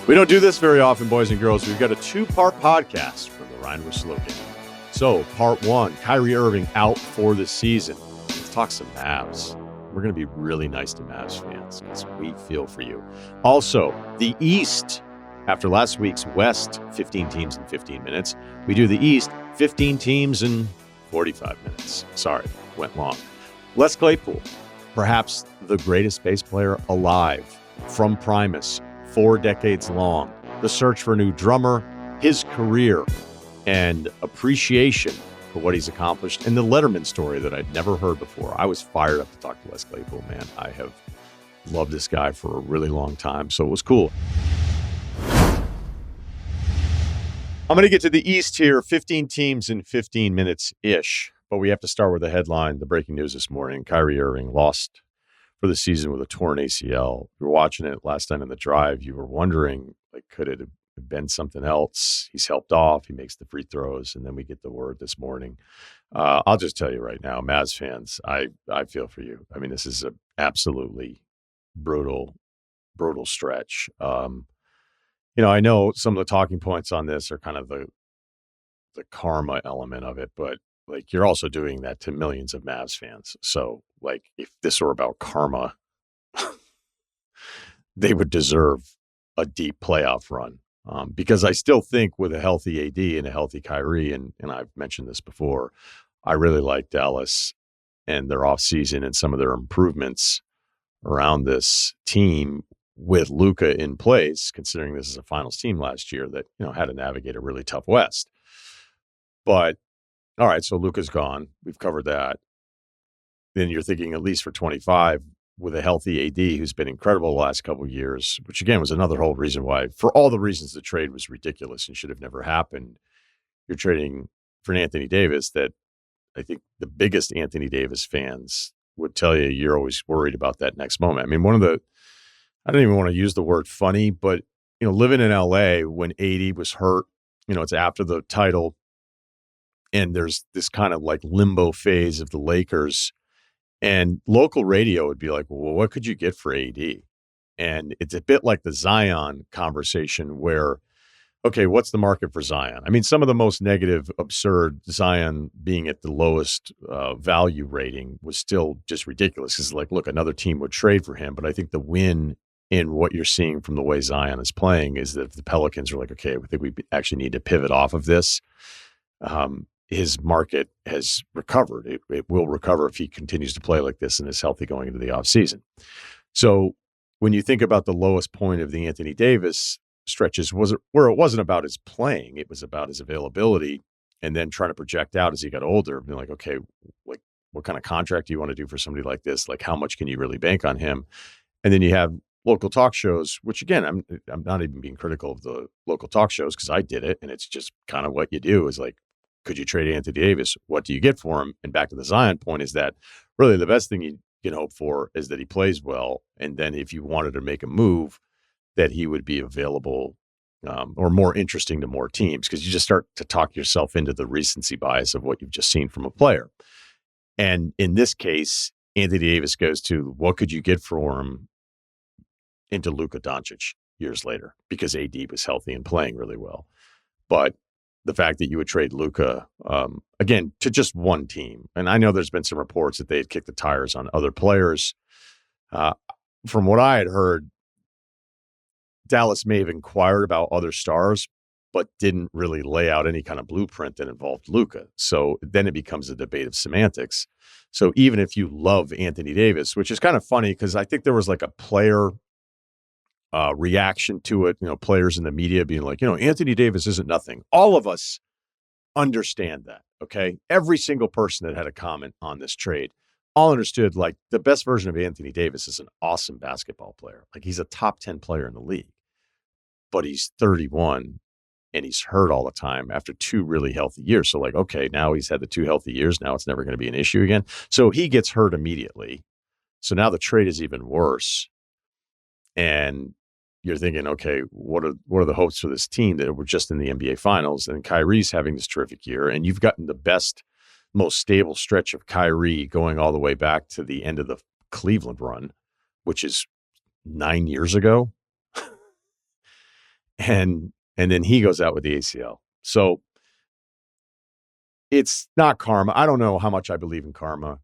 We don't do this very often, boys and girls. We've got a two-part podcast from the Ryen Russillo game. So, part one, Kyrie Irving out for the season. Let's talk some Mavs. We're going to be really nice to Mavs fans because we feel for you. Also, the East. After last week's West, 15 teams in 15 minutes, we do the East, 15 teams in 45 minutes. Sorry, went long. Les Claypool, perhaps the greatest bass player alive, from Primus, 4 decades long. The search for a new drummer, his career, and appreciation for what he's accomplished, and the Letterman story that I'd never heard before. I was fired up to talk to Les Claypool, man. I have loved this guy for a really long time, so it was cool. I'm going to get to the East here, 15 teams in 15 minutes-ish, but we have to start with the headline, the breaking news this morning. Kyrie Irving lost for the season with a torn ACL. You were watching it last night on the drive. You were wondering, could it have been something else? He's helped off. He makes the free throws, and then we get the word this morning. I'll just tell you right now, Mavs fans, I feel for you. I mean, this is an absolutely brutal stretch. I know some of the talking points on this are kind of the karma element of it, but you're also doing that to millions of Mavs fans. So if this were about karma, they would deserve a deep playoff run. Because I still think with a healthy AD and a healthy Kyrie, and I've mentioned this before, I really like Dallas and their offseason and some of their improvements around this team with Luka in place, considering this is a finals team last year that, had to navigate a really tough West. But, all right, so Luka's gone. We've covered that. Then you're thinking at least for 25 with a healthy AD who's been incredible the last couple of years, which again was another whole reason why, for all the reasons the trade was ridiculous and should have never happened, you're trading for an Anthony Davis that I think the biggest Anthony Davis fans would tell you you're always worried about that next moment. I mean, I don't even want to use the word funny, but, living in LA when AD was hurt, it's after the title and there's this kind of limbo phase of the Lakers. And local radio would be like, well, what could you get for AD? And it's a bit like the Zion conversation where, okay, what's the market for Zion? I mean, some of the most negative, absurd Zion being at the lowest value rating was still just ridiculous. Because look, another team would trade for him. But I think the win in what you're seeing from the way Zion is playing is that if the Pelicans are okay, I think we actually need to pivot off of this. His market has recovered. It will recover if he continues to play like this and is healthy going into the offseason. So when you think about the lowest point of the Anthony Davis stretches, where it wasn't about his playing, it was about his availability, and then trying to project out as he got older, being okay, what kind of contract do you want to do for somebody like this? How much can you really bank on him? And then you have local talk shows, which again, I'm not even being critical of the local talk shows because I did it, and it's just kind of what you do is could you trade Anthony Davis? What do you get for him? And back to the Zion point is that really the best thing you can hope for is that he plays well. And then if you wanted to make a move, that he would be available or more interesting to more teams, because you just start to talk yourself into the recency bias of what you've just seen from a player. And in this case, Anthony Davis goes to what could you get for him into Luka Doncic years later because AD was healthy and playing really well. But the fact that you would trade Luka, again, to just one team. And I know there's been some reports that they had kicked the tires on other players. From what I had heard, Dallas may have inquired about other stars, but didn't really lay out any kind of blueprint that involved Luka. So then it becomes a debate of semantics. So even if you love Anthony Davis, which is kind of funny because I think there was a player reaction to it, players in the media being Anthony Davis isn't nothing. All of us understand that, okay? Every single person that had a comment on this trade all understood the best version of Anthony Davis is an awesome basketball player. He's a top 10 player in the league, but he's 31 and he's hurt all the time after 2 really healthy years. So okay, now he's had the 2 healthy years. Now it's never going to be an issue again. So he gets hurt immediately. So now the trade is even worse. And you're thinking, okay, what are the hopes for this team that were just in the NBA Finals? And Kyrie's having this terrific year, and you've gotten the best, most stable stretch of Kyrie going all the way back to the end of the Cleveland run, which is 9 years ago. and then he goes out with the ACL. So it's not karma. I don't know how much I believe in karma.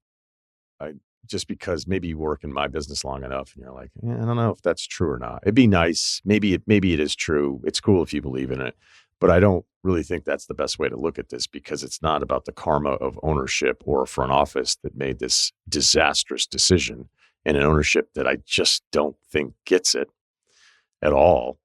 Just because maybe you work in my business long enough and you're like, I don't know if that's true or not. It'd be nice. Maybe it is true. It's cool if you believe in it, but I don't really think that's the best way to look at this, because it's not about the karma of ownership or a front office that made this disastrous decision, and an ownership that I just don't think gets it at all.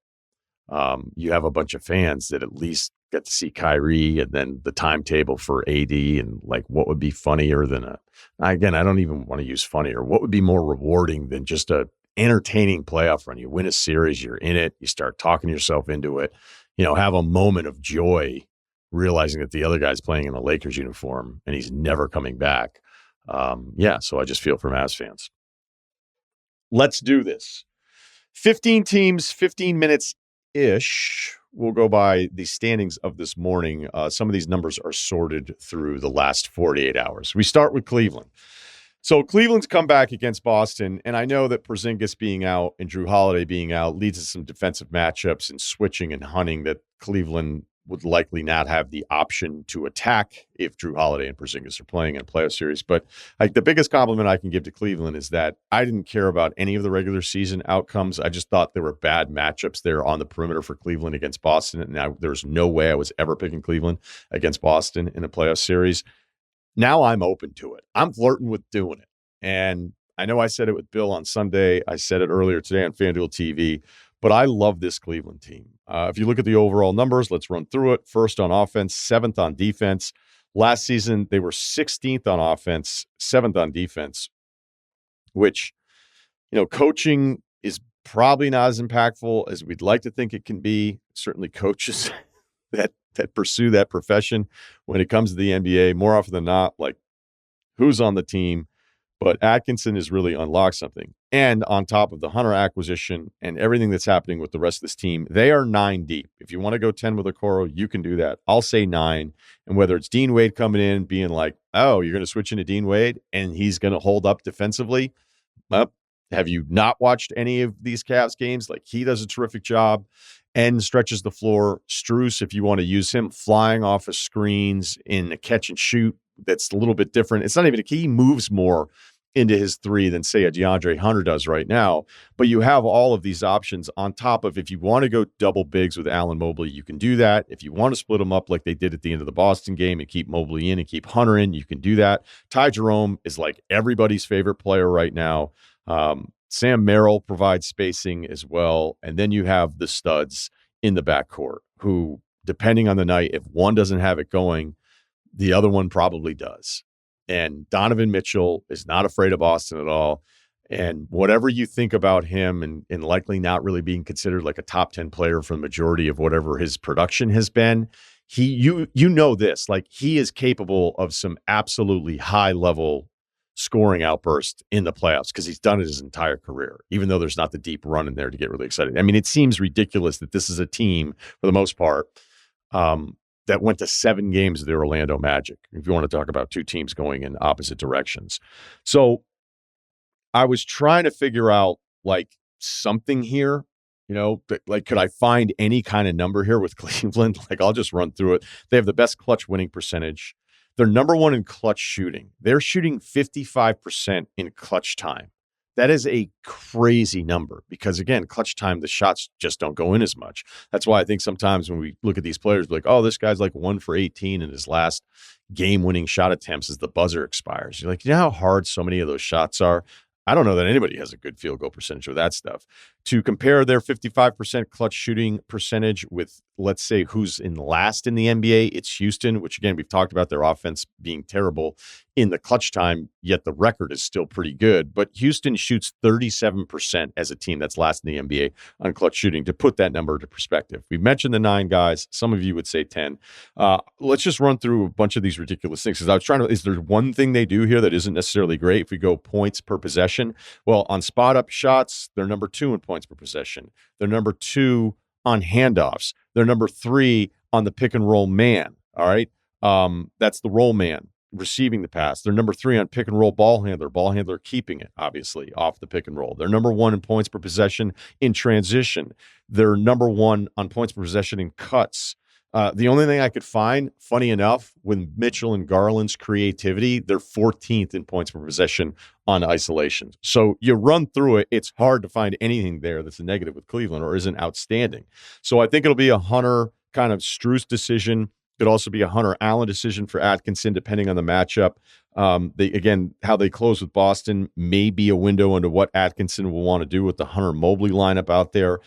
You have a bunch of fans that at least get to see Kyrie, and then the timetable for AD, and like, what would be funnier than again, I don't even want to use funnier. What would be more rewarding than just a entertaining playoff run? You win a series, you're in it, you start talking yourself into it, have a moment of joy, realizing that the other guy's playing in a Lakers uniform and he's never coming back. So I just feel for Mavs fans. Let's do this. 15 teams, 15 minutes ish. We'll go by the standings of this morning. Some of these numbers are sorted through the last 48 hours. We start with Cleveland. So Cleveland's come back against Boston, and I know that Porzingis being out and Drew Holiday being out leads to some defensive matchups and switching and hunting that Cleveland would likely not have the option to attack if Drew Holiday and Porzingis are playing in a playoff series. But the biggest compliment I can give to Cleveland is that I didn't care about any of the regular season outcomes. I just thought there were bad matchups there on the perimeter for Cleveland against Boston. And there's no way I was ever picking Cleveland against Boston in a playoff series. Now I'm open to it. I'm flirting with doing it. And I know I said it with Bill on Sunday. I said it earlier today on FanDuel TV. But I love this Cleveland team. If you look at the overall numbers, let's run through it. First on offense, seventh on defense. Last season, they were 16th on offense, seventh on defense, which, coaching is probably not as impactful as we'd like to think it can be. Certainly coaches that pursue that profession when it comes to the NBA, more often than not, like, who's on the team. But Atkinson has really unlocked something. And on top of the Hunter acquisition and everything that's happening with the rest of this team, they are 9 deep. If you want to go 10 with Okoro, you can do that. I'll say 9. And whether it's Dean Wade coming in being like, oh, you're going to switch into Dean Wade and he's going to hold up defensively. Well, have you not watched any of these Cavs games? Like, he does a terrific job and stretches the floor. Strus, if you want to use him, flying off of screens in a catch and shoot that's a little bit different. It's not even a key. He moves more into his three than, say, a DeAndre Hunter does right now. But you have all of these options on top of, if you want to go double bigs with Allen Mobley, you can do that. If you want to split them up like they did at the end of the Boston game and keep Mobley in and keep Hunter in, you can do that. Ty Jerome is like everybody's favorite player right now. Sam Merrill provides spacing as well. And then you have the studs in the backcourt who, depending on the night, if one doesn't have it going, the other one probably does. And Donovan Mitchell is not afraid of Boston at all. And whatever you think about him and likely not really being considered like a top 10 player for the majority of whatever his production has been, you know this, like, he is capable of some absolutely high level scoring outburst in the playoffs because he's done it his entire career, even though there's not the deep run in there to get really excited. I mean, it seems ridiculous that this is a team, for the most part, that went to 7 games of the Orlando Magic, if you want to talk about two teams going in opposite directions. So I was trying to figure out, like, something here, like, could I find any kind of number here with Cleveland? Like, I'll just run through it. They have the best clutch winning percentage. They're number 1 in clutch shooting. They're shooting 55% in clutch time. That is a crazy number because, again, clutch time, the shots just don't go in as much. That's why I think sometimes when we look at these players, we're like, oh, this guy's like 1 for 18 in his last game-winning shot attempts as the buzzer expires. You're like, you know how hard so many of those shots are? I don't know that anybody has a good field goal percentage with that stuff. To compare their 55% clutch shooting percentage with, let's say, who's in last in the NBA, it's Houston, which, again, we've talked about their offense being terrible in the clutch time, yet the record is still pretty good. But Houston shoots 37% as a team that's last in the NBA on clutch shooting, to put that number into perspective. We've mentioned the 9 guys. Some of you would say 10. Let's just run through a bunch of these ridiculous things, because I was trying to, is there one thing they do here that isn't necessarily great? If we go points per possession, well, on spot-up shots, they're number 2 in points per possession. They're number 2 on handoffs. They're number 3 on the pick-and-roll man, all right? That's the roll man. receiving the pass. They're number 3 on pick and roll ball handler keeping it, obviously, off the pick and roll. They're number 1 in points per possession in transition. They're number 1 on points per possession in cuts. The only thing I could find, funny enough, with Mitchell and Garland's creativity, they're 14th in points per possession on isolation. So you run through it, it's hard to find anything there that's a negative with Cleveland or isn't outstanding. So I think it'll be a Hunter kind of Strus decision. Could also be a Hunter Allen decision for Atkinson, depending on the matchup. How they close with Boston may be a window into what Atkinson will want to do with the Hunter Mobley lineup out there.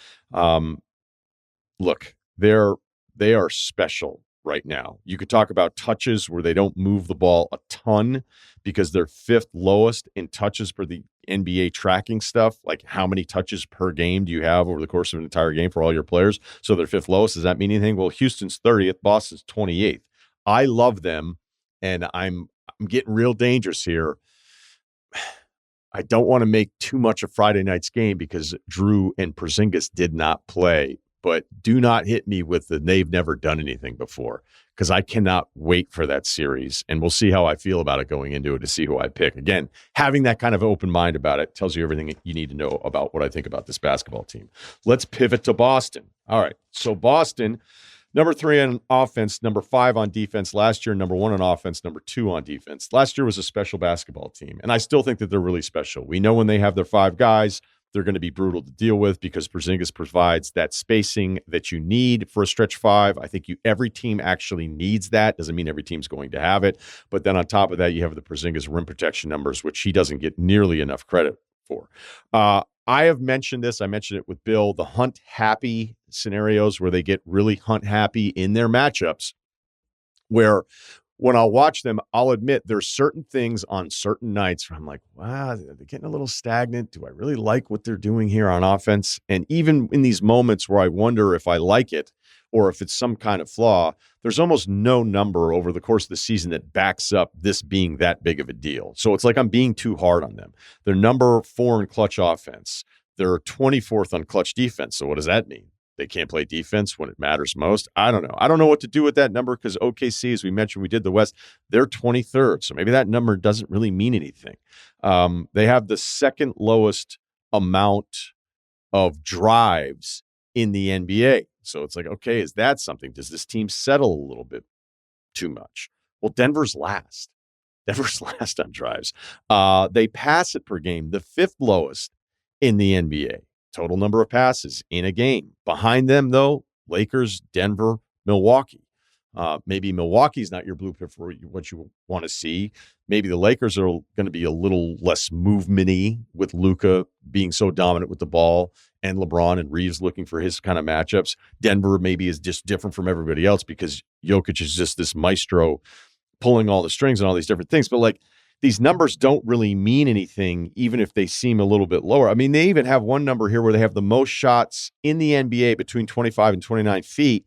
Look, they are special right now. You could talk about touches where they don't move the ball a ton because they're 5th lowest in touches for the NBA tracking stuff. Like, how many touches per game do you have over the course of an entire game for all your players? So they're 5th lowest. Does that mean anything? Well, Houston's 30th, Boston's 28th. I love them, and I'm getting real dangerous here. I don't want to make too much of Friday night's game because Drew and Porzingis did not play. But do not hit me with they've never done anything before, because I cannot wait for that series. And we'll see how I feel about it going into it to see who I pick. Again, having that kind of open mind about it tells you everything you need to know about what I think about this basketball team. Let's pivot to Boston. All right. So Boston, number 3 on offense, number 5 on defense last year, number 1 on offense, number 2 on defense. Last year was a special basketball team, and I still think that they're really special. We know when they have their 5 guys, they're going to be brutal to deal with because Porzingis provides that spacing that you need for a stretch 5. I think every team actually needs that. Doesn't mean every team's going to have it. But then on top of that, you have the Porzingis rim protection numbers, which he doesn't get nearly enough credit for. I have mentioned this. I mentioned it with Bill, the Hunt happy scenarios where they get really Hunt happy in their matchups, where when I'll watch them, I'll admit there's certain things on certain nights where I'm like, wow, they're getting a little stagnant. Do I really like what they're doing here on offense? And even in these moments where I wonder if I like it or if it's some kind of flaw, there's almost no number over the course of the season that backs up this being that big of a deal. So it's like I'm being too hard on them. They're number 4 in clutch offense. They're 24th on clutch defense. So what does that mean? They can't play defense when it matters most. I don't know. I don't know what to do with that number because OKC, as we mentioned, we did the West, they're 23rd. So maybe that number doesn't really mean anything. They have the 2nd lowest amount of drives in the NBA. So it's like, okay, is that something? Does this team settle a little bit too much? Well, Denver's last. Denver's last on drives. They pass it per game, the 5th lowest in the NBA. Total number of passes in a game. Behind them, though, Lakers, Denver, Milwaukee. Maybe Milwaukee's not your blueprint for what you want to see. Maybe the Lakers are going to be a little less movement-y with Luka being so dominant with the ball and LeBron and Reeves looking for his kind of matchups. Denver maybe is just different from everybody else because Jokic is just this maestro pulling all the strings and all these different things. But like, these numbers don't really mean anything, even if they seem a little bit lower. I mean, they even have one number here where they have the most shots in the NBA between 25 and 29 feet.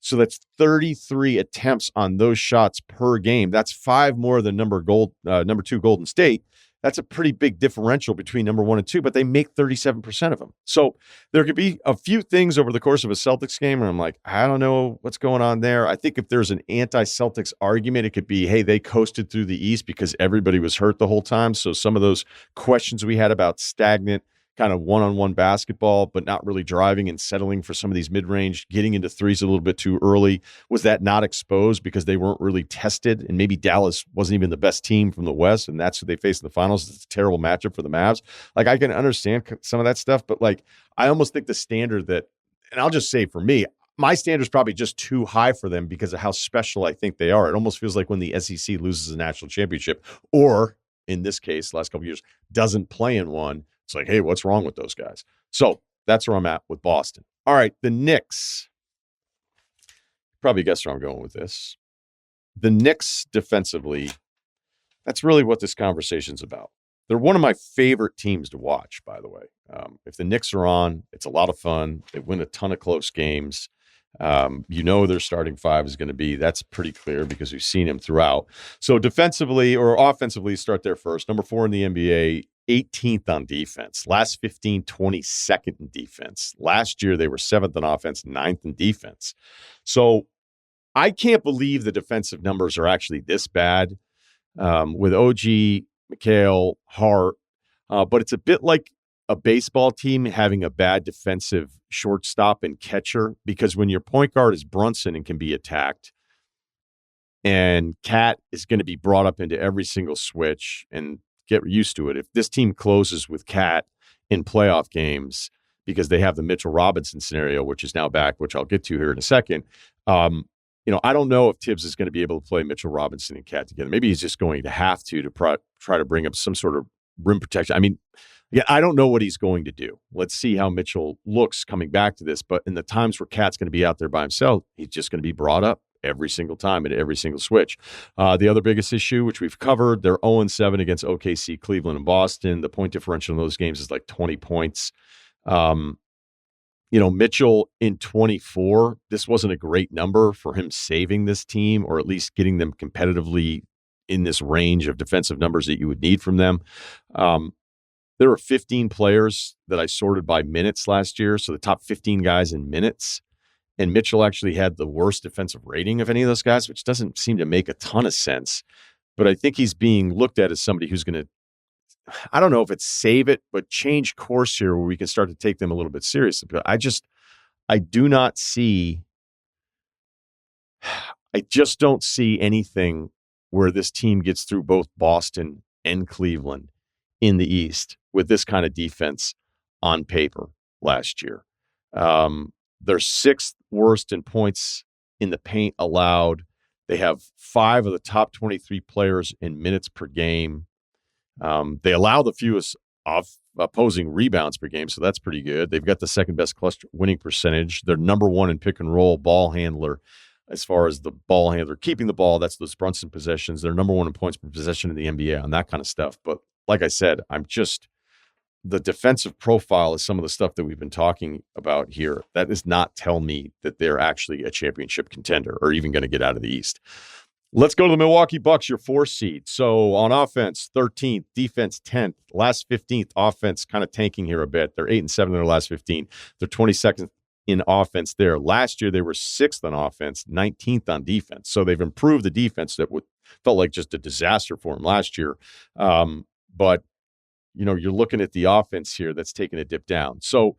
So that's 33 attempts on those shots per game. That's 5 more than number 2 Golden State. That's a pretty big differential between number 1 and 2, but they make 37% of them. So there could be a few things over the course of a Celtics game where I'm like, I don't know what's going on there. I think if there's an anti-Celtics argument, it could be, hey, they coasted through the East because everybody was hurt the whole time. So some of those questions we had about stagnant kind of one-on-one basketball, but not really driving and settling for some of these mid-range, getting into threes a little bit too early. Was that not exposed because they weren't really tested? And maybe Dallas wasn't even the best team from the West, and that's who they faced in the finals. It's a terrible matchup for the Mavs. Like, I can understand some of that stuff, but like, I almost think the standard that, and I'll just say for me, my standard is probably just too high for them because of how special I think they are. It almost feels like when the SEC loses a national championship, or in this case, last couple of years, doesn't play in one. It's like, hey, what's wrong with those guys? So that's where I'm at with Boston. All right, the Knicks. Probably guessed where I'm going with this. The Knicks defensively, that's really what this conversation's about. They're one of my favorite teams to watch, by the way. If the Knicks are on, it's a lot of fun. They win a ton of close games. Their starting 5 is going to be, that's pretty clear because we've seen him throughout. So defensively or offensively, start there first. Number 4 in the NBA, 18th on defense. Last 15, 22nd in defense. Last year, they were 7th on offense, 9th in defense. So I can't believe the defensive numbers are actually this bad with OG, McHale, Hart. But it's a bit like a baseball team having a bad defensive shortstop and catcher, because when your point guard is Brunson and can be attacked, and Cat is going to be brought up into every single switch, and get used to it. If this team closes with Cat in playoff games because they have the Mitchell Robinson scenario, which is now back, which I'll get to here in a second, I don't know if Tibbs is going to be able to play Mitchell Robinson and Cat together. Maybe he's just going to have to try to bring up some sort of rim protection. I mean, yeah, I don't know what he's going to do. Let's see how Mitchell looks coming back to this. But in the times where Cat's going to be out there by himself, he's just going to be brought up every single time at every single switch. The other biggest issue, which we've covered, they're 0-7 against OKC, Cleveland, and Boston. The point differential in those games is like 20 points. Mitchell in 24, this wasn't a great number for him saving this team, or at least getting them competitively in this range of defensive numbers that you would need from them. There were 15 players that I sorted by minutes last year, so the top 15 guys in minutes. And Mitchell actually had the worst defensive rating of any of those guys, which doesn't seem to make a ton of sense. But I think he's being looked at as somebody who's going to, I don't know if it's save it, but change course here where we can start to take them a little bit seriously. But I just don't see anything where this team gets through both Boston and Cleveland in the East with this kind of defense on paper last year. They're sixth worst in points in the paint allowed. They have 5 of the top 23 players in minutes per game. They allow the fewest opposing rebounds per game, so that's pretty good. They've got the second best cluster winning percentage. They're number 1 in pick and roll ball handler as far as the ball handler keeping the ball. That's those Brunson possessions. They're number 1 in points per possession in the NBA on that kind of stuff. But like I said, the defensive profile is some of the stuff that we've been talking about here. That does not tell me that they're actually a championship contender or even going to get out of the East. Let's go to the Milwaukee Bucks, your 4th seed. So on offense, 13th, defense 10th, last 15th, offense kind of tanking here a bit. They're 8-7 in their last 15. They're 22nd in offense there. Last year, they were 6th on offense, 19th on defense. So they've improved the defense that felt like just a disaster for them last year. But you're looking at the offense here that's taking a dip down. So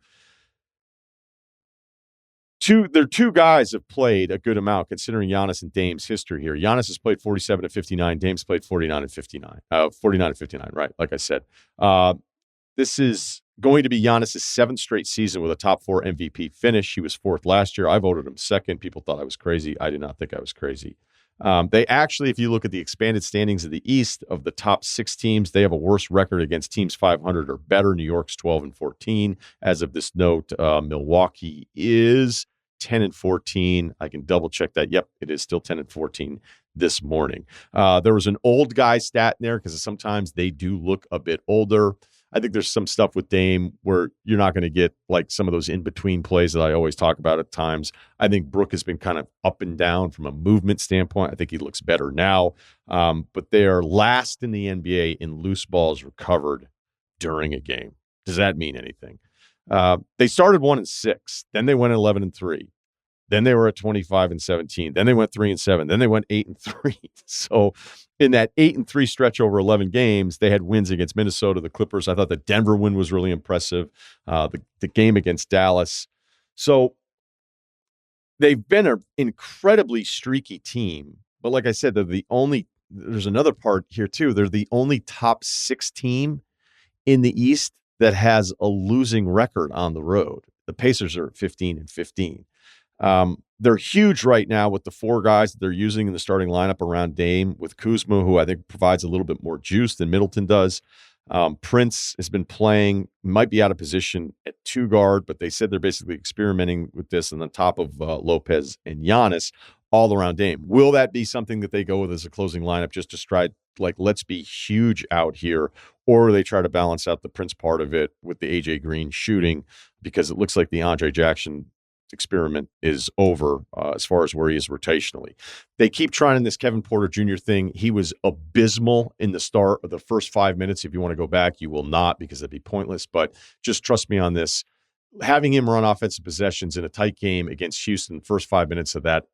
their 2 guys have played a good amount considering Giannis and Dame's history here. Giannis has played 47 and 59. Dame's played 49 and 59. 49 and 59, right? Like I said. This is going to be Giannis' 7th straight season with a top 4 MVP finish. He was 4th last year. I voted him 2nd. People thought I was crazy. I did not think I was crazy. They actually, if you look at the expanded standings of the East, of the top 6 teams, they have a worse record against teams 500 or better. New York's 12-14. As of this note, Milwaukee is 10-14. I can double check that. Yep, it is still 10-14 this morning. There was an old guy stat in there because sometimes they do look a bit older. I think there's some stuff with Dame where you're not going to get like some of those in-between plays that I always talk about at times. I think Brook has been kind of up and down from a movement standpoint. I think he looks better now. But they are last in the NBA in loose balls recovered during a game. Does that mean anything? They started 1-6. Then they went 11-3. Then they were at 25-17. Then they went 3-7. Then they went 8-3. So in that 8-3 stretch over 11 games, they had wins against Minnesota, the Clippers. I thought the Denver win was really impressive. The game against Dallas. So they've been an incredibly streaky team. But like I said, there's another part here too. They're the only top 6 team in the East that has a losing record on the road. The Pacers are 15-15. They're huge right now with the 4 guys that they're using in the starting lineup around Dame, with Kuzma, who I think provides a little bit more juice than Middleton does. Prince has been playing, might be out of position at 2 guard, but they said they're basically experimenting with this on the top of Lopez and Giannis all around Dame. Will that be something that they go with as a closing lineup just to try, like, let's be huge out here? Or they try to balance out the Prince part of it with the AJ Green shooting, because it looks like the Andre Jackson experiment is over as far as where he is rotationally. They keep trying this Kevin Porter Jr. thing. He was abysmal in the start of the first 5 minutes. If you want to go back, you will not, because it'd be pointless. But just trust me on this. Having him run offensive possessions in a tight game against Houston, first 5 minutes of that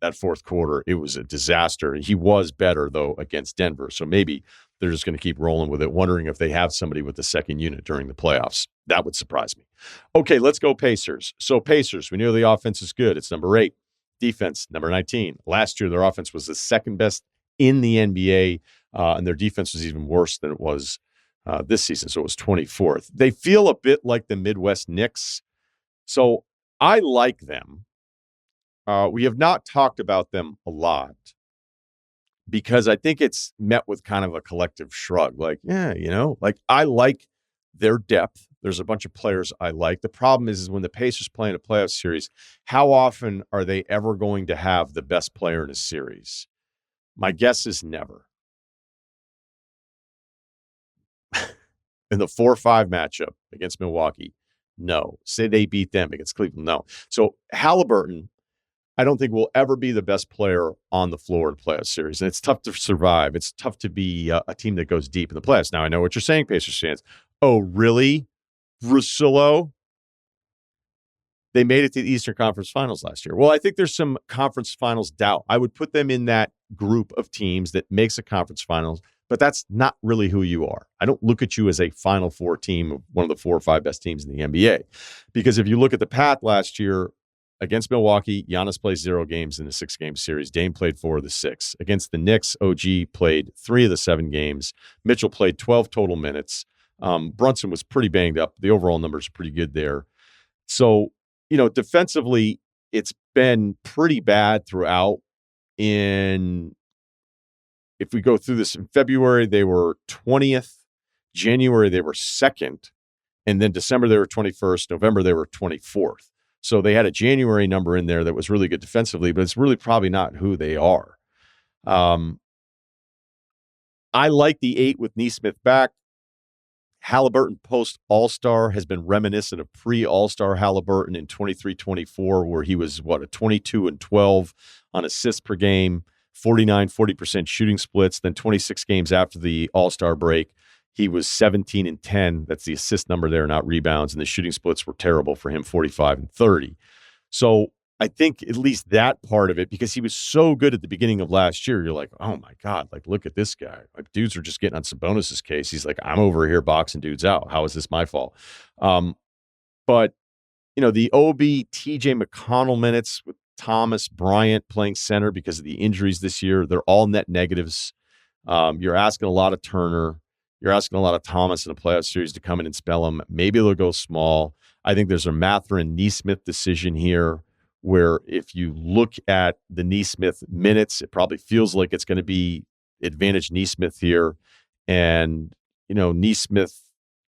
that fourth quarter, it was a disaster. He was better, though, against Denver. So maybe they're just going to keep rolling with it, wondering if they have somebody with the second unit during the playoffs. That would surprise me. Okay, let's go Pacers. So Pacers, we know the offense is good. It's number 8. Defense, number 19. Last year, their offense was the second best in the NBA, and their defense was even worse than it was this season. So it was 24th. They feel a bit like the Midwest Knicks. So I like them. We have not talked about them a lot because I think it's met with kind of a collective shrug. Like, yeah, like I like their depth. There's a bunch of players I like. The problem is when the Pacers play in a playoff series, how often are they ever going to have the best player in a series? My guess is never. In the 4-5 matchup against Milwaukee, no. Say they beat them against Cleveland, no. So Halliburton, I don't think will ever be the best player on the floor in a playoff series. And it's tough to survive. It's tough to be a team that goes deep in the playoffs. Now, I know what you're saying, Pacers fans. Oh, really? Russillo? They made it to the Eastern Conference Finals last year. Well, I think there's some conference finals doubt. I would put them in that group of teams that makes a conference finals, but that's not really who you are. I don't look at you as a Final Four team of one of the 4 or 5 best teams in the NBA. Because if you look at the path last year, against Milwaukee, Giannis played 0 games in the 6-game series. Dame played 4 of the 6. Against the Knicks, OG played 3 of the 7 games. Mitchell played 12 total minutes. Brunson was pretty banged up. The overall numbers are pretty good there. So, defensively, it's been pretty bad throughout. If we go through this, in February, they were 20th. January, they were 2nd. And then December, they were 21st. November, they were 24th. So they had a January number in there that was really good defensively, but it's really probably not who they are. I like the 8 with Nesmith back. Halliburton post-All-Star has been reminiscent of pre-All-Star Halliburton in 23-24, where he was, a 22-12 on assists per game, 40% shooting splits. Then 26 games after the All-Star break, he was 17-10. That's the assist number there, not rebounds. And the shooting splits were terrible for him, 45-30. So I think at least that part of it, because he was so good at the beginning of last year, you're like, oh my God, like, look at this guy. Like, dudes are just getting on Sabonis' case. He's like, I'm over here boxing dudes out. How is this my fault? But, the OB TJ McConnell minutes with Thomas Bryant playing center because of the injuries this year, they're all net negatives. You're asking a lot of Turner. You're asking a lot of Thomas in the playoff series to come in and spell them. Maybe they'll go small. I think there's a Mathurin Nesmith decision here, where if you look at the Nesmith minutes, it probably feels like it's going to be advantage Nesmith here. And, Nesmith,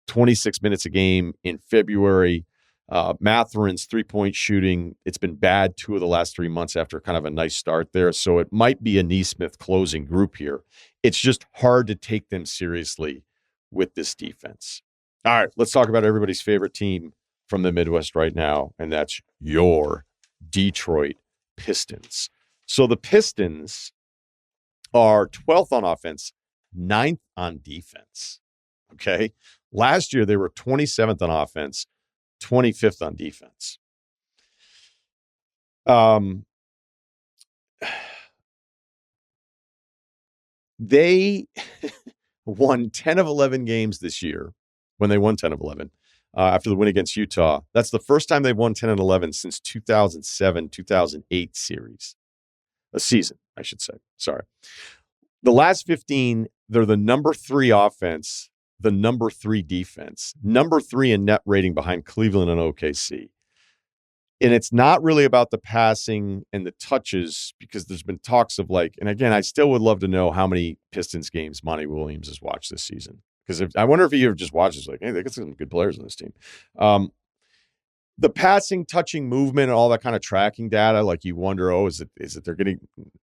26 minutes a game in February. Mathurin's 3-point shooting, it's been bad 2 of the last 3 months after kind of a nice start there. So it might be a Nesmith closing group here. It's just hard to take them seriously with this defense. All right, let's talk about everybody's favorite team from the Midwest right now, and that's your Detroit Pistons. So the Pistons are 12th on offense, 9th on defense. Okay. Last year, they were 27th on offense, 25th on defense. They won 10 of 11 games this year when they won 10 of 11 after the win against Utah. That's the first time they've won 10 and 11 since 2007, 2008 season, I should say. Sorry. The last 15, they're the number 3 offense, the number 3 defense, number 3 in net rating behind Cleveland and OKC. And it's not really about the passing and the touches, because there's been talks of and again, I still would love to know how many Pistons games Monty Williams has watched this season. Because I wonder if he ever just watches hey, they got some good players on this team. The passing, touching, movement, and all that kind of tracking data, you wonder, is it they're getting?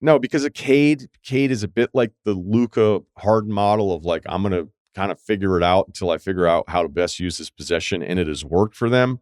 No, because of Cade. Cade is a bit like the Luka Harden model of I'm going to kind of figure it out until I figure out how to best use this possession, and it has worked for them.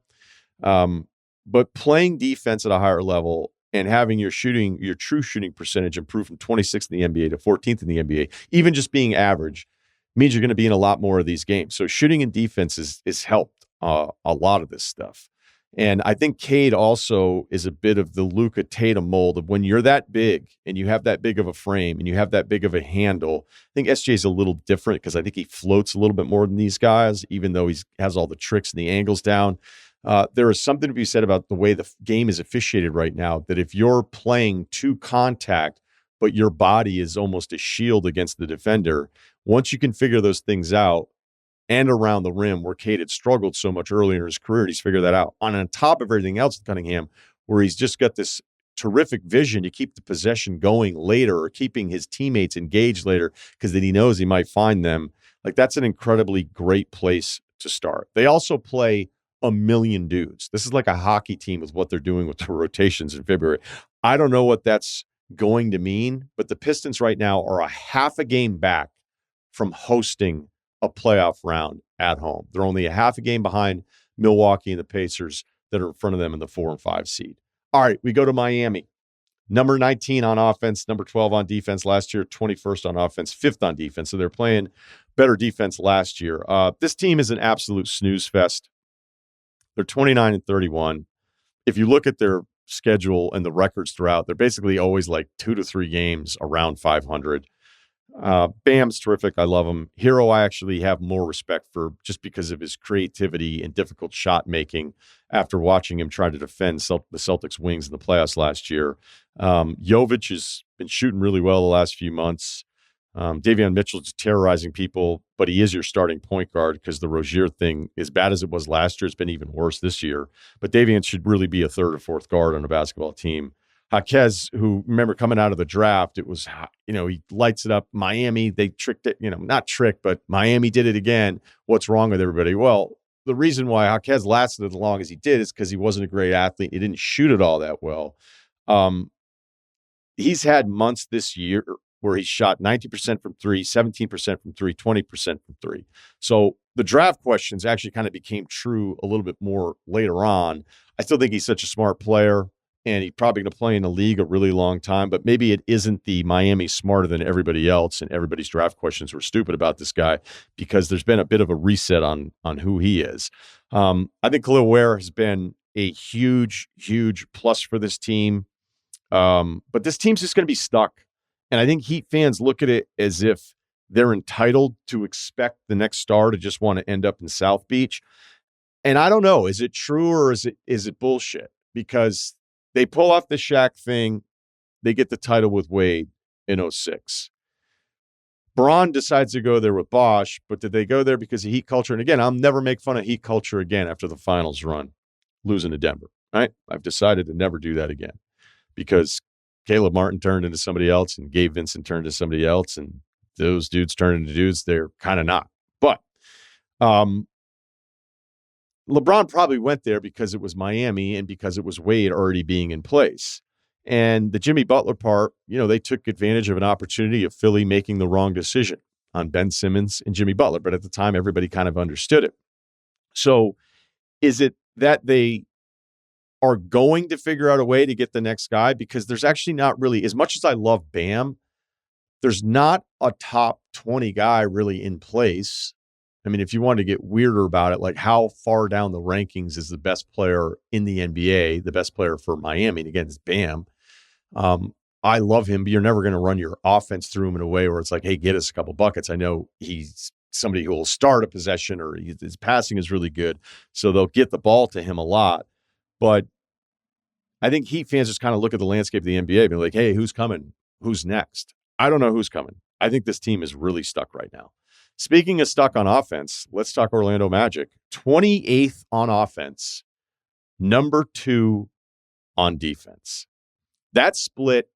But playing defense at a higher level and having your true shooting percentage improve from 26th in the NBA to 14th in the NBA, even just being average, means you're going to be in a lot more of these games. So shooting and defense is helped a lot of this stuff. And I think Cade also is a bit of the Luka Tatum mold of when you're that big and you have that big of a frame and you have that big of a handle. I think SJ is a little different because I think he floats a little bit more than these guys, even though he has all the tricks and the angles down. There is something to be said about the way the game is officiated right now, that if you're playing to contact, but your body is almost a shield against the defender, once you can figure those things out, and around the rim, where Cade had struggled so much earlier in his career, he's figured that out. On top of everything else, Cunningham, where he's just got this terrific vision to keep the possession going later or keeping his teammates engaged later because then he knows he might find them. Like, that's an incredibly great place to start. They also play a million dudes. This is like a hockey team with what they're doing with the rotations in February. I don't know what that's going to mean, but the Pistons right now are a half a game back from hosting a playoff round at home. They're only a half a game behind Milwaukee and the Pacers that are in front of them in the 4 and 5 seed. All right, we go to Miami. Number 19 on offense, number 12 on defense last year, 21st on offense, 5th on defense. So they're playing better defense last year. This team is an absolute snooze fest. They're 29 and 31. If you look at their schedule and the records throughout, they're basically always like 2 to 3 games around 500. Bam's terrific. I love him. Hero, I actually have more respect for just because of his creativity and difficult shot making after watching him try to defend the Celtics wings in the playoffs last year. Jovic has been shooting really well the last few months. Davion Mitchell's terrorizing people, but he is your starting point guard because the Rozier thing, as bad as it was last year, it's been even worse this year. But Davion should really be a third or fourth guard on a basketball team. Jaquez, who, remember, coming out of the draft, it was, he lights it up. Miami, they tricked it, not tricked, but Miami did it again. What's wrong with everybody? Well, the reason why Jaquez lasted as long as he did is because he wasn't a great athlete. He didn't shoot it all that well. He's had months this year where he shot 90% from 3, 17% from 3, 20% from 3. So the draft questions actually kind of became true a little bit more later on. I still think he's such a smart player, and he's probably going to play in the league a really long time, but maybe it isn't the Miami smarter than everybody else, and everybody's draft questions were stupid about this guy because there's been a bit of a reset on who he is. I think Khalil Ware has been a huge, huge plus for this team, but this team's just going to be stuck. And I think Heat fans look at it as if they're entitled to expect the next star to just want to end up in South Beach. And I don't know, is it true or is it bullshit? Because they pull off the Shaq thing, they get the title with Wade in 2006. Braun decides to go there with Bosch, but did they go there because of Heat culture? And again, I'll never make fun of Heat culture again after the finals run, losing to Denver, right? I've decided to never do that again because Caleb Martin turned into somebody else and Gabe Vincent turned into somebody else, and those dudes turned into dudes they're kind of not. But LeBron probably went there because it was Miami and because it was Wade already being in place. And the Jimmy Butler part, they took advantage of an opportunity of Philly making the wrong decision on Ben Simmons and Jimmy Butler. But at the time, everybody kind of understood it. So is it that they are going to figure out a way to get the next guy? Because there's actually not really, as much as I love Bam, there's not a top 20 guy really in place. I mean, if you want to get weirder about it, like how far down the rankings is the best player in the NBA, the best player for Miami? And again, it's Bam. I love him, but you're never going to run your offense through him in a way where it's like, hey, get us a couple buckets. I know he's somebody who will start a possession or his passing is really good, so they'll get the ball to him a lot. But I think Heat fans just kind of look at the landscape of the NBA and be like, hey, who's coming? Who's next? I don't know who's coming. I think this team is really stuck right now. Speaking of stuck on offense, let's talk Orlando Magic. 28th on offense, number 2 on defense. That split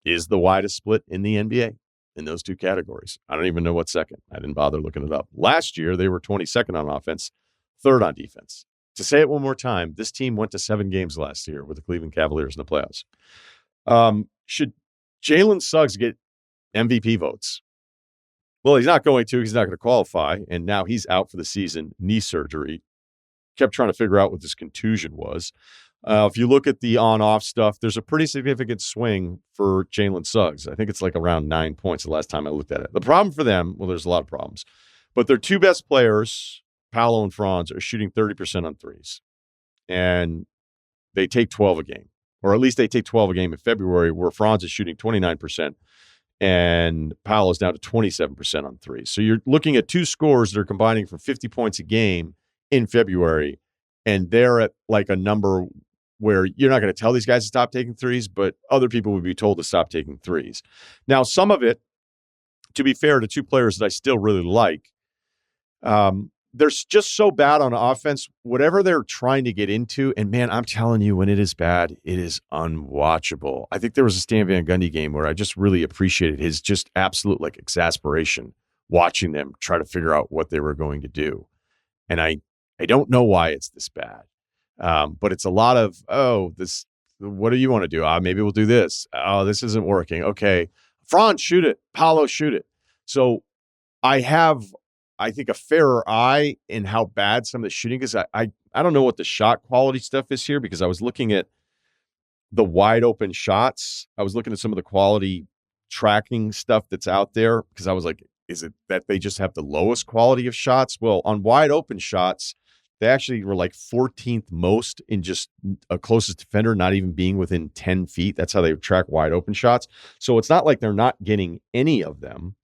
is the widest split in the NBA in those two categories. I don't even know what's second. I didn't bother looking it up. Last year, they were 22nd on offense, 3rd on defense. To say it one more time, this team went to 7 games last year with the Cleveland Cavaliers in the playoffs. Should Jalen Suggs get MVP votes? Well, he's not going to. He's not going to qualify, and now he's out for the season, knee surgery. Kept trying to figure out what this contusion was. If you look at the on-off stuff, there's a pretty significant swing for Jalen Suggs. I think it's like around 9 points the last time I looked at it. The problem for them, well, there's a lot of problems, but their two best players, Paolo and Franz, are shooting 30% on threes. and they take 12 a game, or at least they take 12 a game in February, where Franz is shooting 29% and Powell is down to 27% on threes. So you're looking at two scores that are combining for 50 points a game in February, and they're at like a number where you're not going to tell these guys to stop taking threes, but other people would be told to stop taking threes. Now, some of it, to be fair to two players that I still really like, they're just so bad on offense, whatever they're trying to get into. And man, I'm telling you, when it is bad, it is unwatchable. I think there was a Stan Van Gundy game where I just really appreciated his just absolute like exasperation watching them try to figure out what they were going to do. And I don't know why it's this bad. But it's a lot of, what do you want to do? Maybe we'll do this. Oh, this isn't working. Okay. Franz, shoot it. Paolo, shoot it. So I have, I think, a fairer eye in how bad some of the shooting is. I don't know what the shot quality stuff is here, because I was looking at the wide open shots. I was looking at some of the quality tracking stuff that's out there, because I was like, is it that they just have the lowest quality of shots? Well, on wide open shots, they actually were like 14th most in just a closest defender not even being within 10 feet. That's how they track wide open shots. So it's not like they're not getting any of them.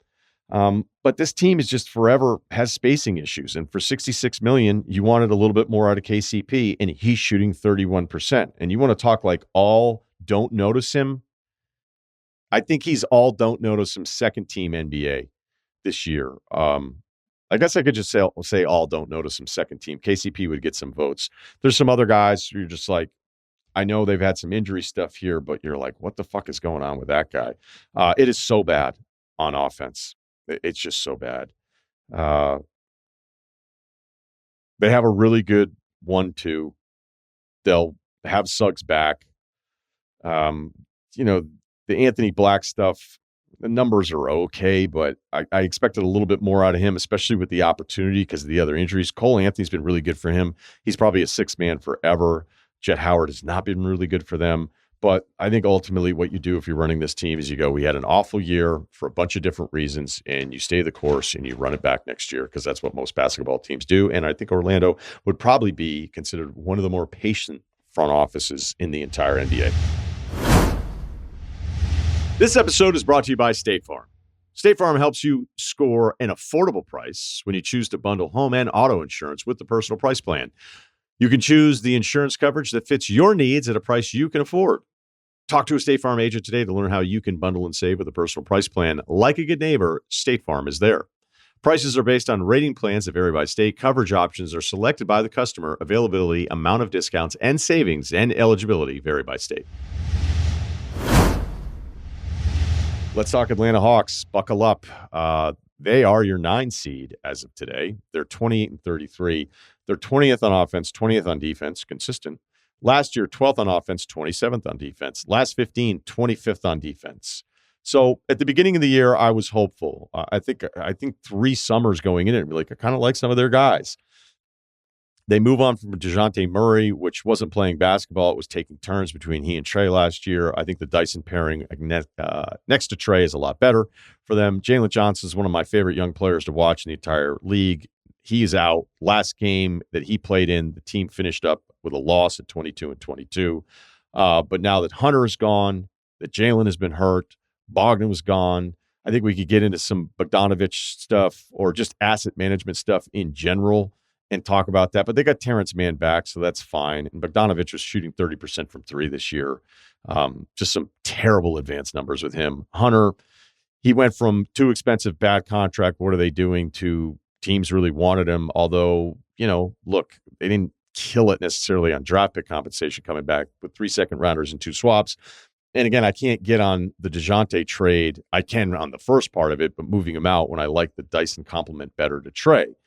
But this team is just forever has spacing issues. And for $66 million, you wanted a little bit more out of KCP, and he's shooting 31%. And you want to talk like all don't notice him? I think he's all don't notice him second team NBA this year. I guess I could just say all don't notice him second team. KCP would get some votes. There's some other guys who you're just like, I know they've had some injury stuff here, but you're like, what the fuck is going on with that guy? It is so bad on offense. It's just so bad. They have a really good 1-2. They'll have Suggs back. The Anthony Black stuff, the numbers are okay, but I expected a little bit more out of him, especially with the opportunity because of the other injuries. Cole Anthony's been really good for him. He's probably a sixth man forever. Jet Howard has not been really good for them. But I think ultimately what you do if you're running this team is you go, we had an awful year for a bunch of different reasons, and you stay the course and you run it back next year, because that's what most basketball teams do. And I think Orlando would probably be considered one of the more patient front offices in the entire NBA. This episode is brought to you by State Farm. State Farm helps you score an affordable price when you choose to bundle home and auto insurance with the Personal Price Plan. You can choose the insurance coverage that fits your needs at a price you can afford. Talk to a State Farm agent today to learn how you can bundle and save with a Personal Price Plan. Like a good neighbor, State Farm is there. Prices are based on rating plans that vary by state. Coverage options are selected by the customer. Availability, amount of discounts, and savings and eligibility vary by state. Let's talk Atlanta Hawks. Buckle up. They are your 9 seed as of today. They're 28-33. They're 20th on offense, 20th on defense, consistent. Last year, 12th on offense, 27th on defense. Last 15, 25th on defense. So at the beginning of the year, I was hopeful. I think 3 summers going in it, like I kind of like some of their guys. They move on from DeJounte Murray, which wasn't playing basketball. It was taking turns between he and Trey last year. I think the Dyson pairing next to Trey is a lot better for them. Jalen Johnson is one of my favorite young players to watch in the entire league. He is out. Last game that he played in, the team finished up with a loss at 22-22. But now that Hunter is gone, that Jalen has been hurt, Bogdan was gone, I think we could get into some Bogdanovich stuff or just asset management stuff in general and talk about that. But they got Terrence Mann back, so that's fine. And Bogdanovich was shooting 30% from 3 this year. Just some terrible advanced numbers with him. Hunter, he went from too expensive, bad contract, what are they doing, to teams really wanted him. Although, look, they didn't kill it necessarily on draft pick compensation coming back with 3 second rounders and 2 swaps. And again, I can't get on the DeJounte trade. I can on the first part of it, but moving him out when I like the Dyson complement better to Trey.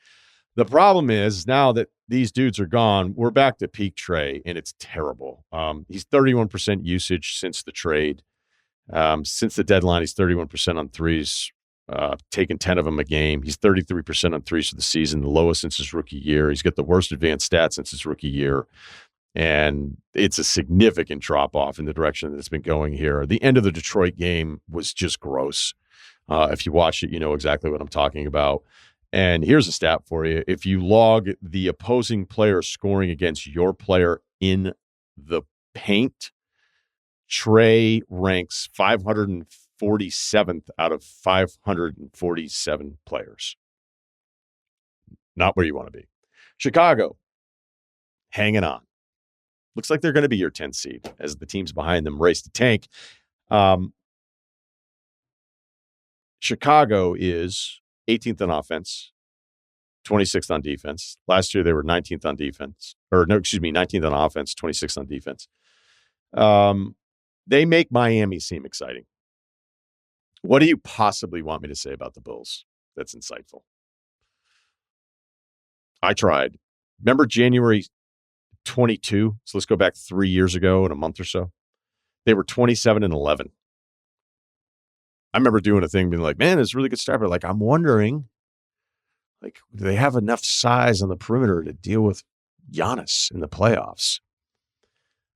The problem is now that these dudes are gone, we're back to peak Trey, and it's terrible. He's 31% usage since the trade. Since the deadline, he's 31% on threes, taking 10 of them a game. He's 33% on threes for the season, the lowest since his rookie year. He's got the worst advanced stats since his rookie year. And it's a significant drop-off in the direction that it's been going here. The end of the Detroit game was just gross. If you watch it, you know exactly what I'm talking about. And here's a stat for you. If you log the opposing player scoring against your player in the paint. Trey ranks 547th out of 547 players. Not where you want to be. Chicago, hanging on. Looks like they're going to be your 10th seed as the teams behind them race to tank. Chicago is 18th on offense, 26th on defense. Last year, they were 19th on defense. 19th on offense, 26th on defense. They make Miami seem exciting. What do you possibly want me to say about the Bulls that's insightful? I tried. Remember January 22? So let's go back 3 years ago in a month or so. They were 27-11. I remember doing a thing being like, man, it's a really good start. But I'm wondering, do they have enough size on the perimeter to deal with Giannis in the playoffs?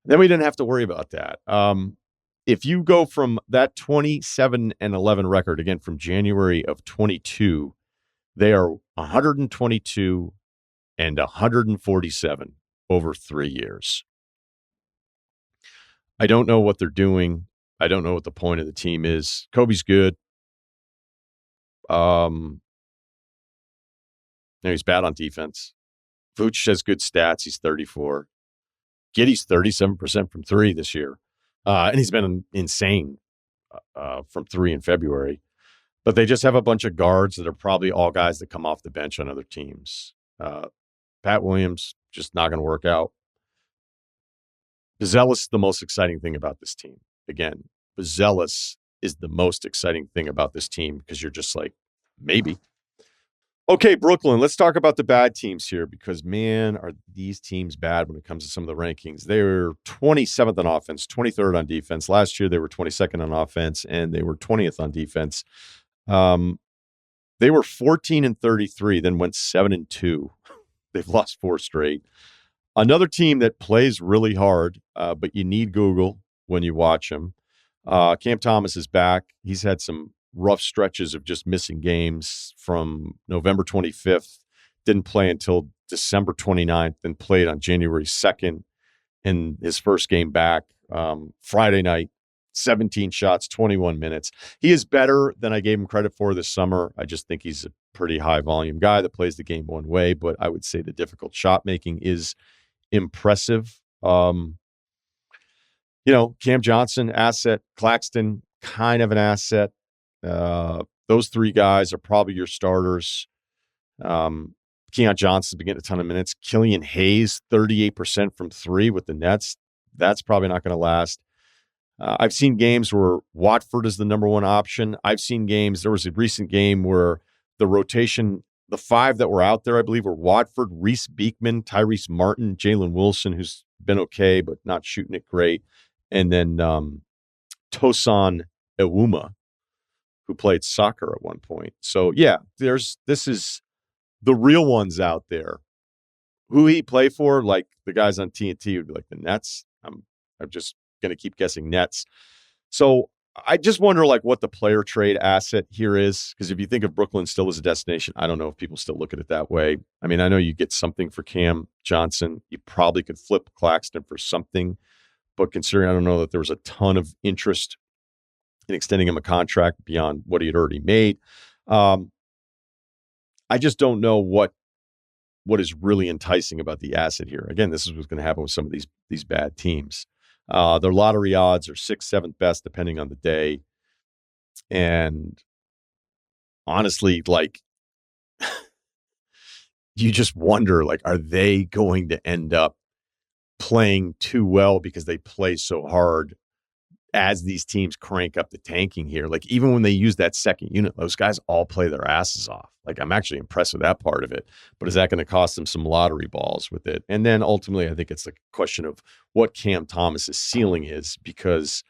Then we didn't have to worry about that. If you go from that 27-11 record, again, from January of 22, they are 122 and 147 over 3 years. I don't know what they're doing. I don't know what the point of the team is. Kobe's good. He's bad on defense. Vooch has good stats. He's 34. Giddey's 37% from 3 this year. And he's been insane from 3 in February. But they just have a bunch of guards that are probably all guys that come off the bench on other teams. Pat Williams, just not going to work out. Buzelis is the most exciting thing about this team. Again, Buzelis is the most exciting thing about this team because you're just like, maybe. Okay, Brooklyn, let's talk about the bad teams here because, man, are these teams bad when it comes to some of the rankings. They were 27th on offense, 23rd on defense. Last year, they were 22nd on offense, and they were 20th on defense. They were 14-33, then went 7-2. They've lost 4 straight. Another team that plays really hard, but you need Google when you watch them. Cam Thomas is back. He's had some rough stretches of just missing games from November 25th. Didn't play until December 29th, then played on January 2nd in his first game back. Friday night, 17 shots, 21 minutes. He is better than I gave him credit for this summer. I just think he's a pretty high volume guy that plays the game one way, but I would say the difficult shot making is impressive. Cam Johnson, asset. Claxton, kind of an asset. Those 3 guys are probably your starters. Keon Johnson's been getting a ton of minutes. Killian Hayes, 38% from 3 with the Nets. That's probably not going to last. I've seen games where Watford is the number 1 option. I've seen games. There was a recent game where the rotation, the 5 that were out there, I believe, were Watford, Reese Beekman, Tyrese Martin, Jalen Wilson, who's been okay, but not shooting it great. And then Tosan Ewuma, who played soccer at one point. So, yeah, this is the real ones out there. Who he play for, like the guys on TNT would be like the Nets. I'm just going to keep guessing Nets. So I just wonder what the player trade asset here is, because if you think of Brooklyn still as a destination, I don't know if people still look at it that way. I mean, I know you get something for Cam Johnson. You probably could flip Claxton for something, but considering I don't know that there was a ton of interest in extending him a contract beyond what he had already made, I just don't know what is really enticing about the asset here. Again, this is what's going to happen with some of these bad teams. Their lottery odds are 6th, 7th best, depending on the day. And honestly, you just wonder, are they going to end up playing too well because they play so hard as these teams crank up the tanking here? Even when they use that second unit, those guys all play their asses off. I'm actually impressed with that part of it. But is that going to cost them some lottery balls with it? And then ultimately, I think it's the question of what Cam Thomas's ceiling is, because,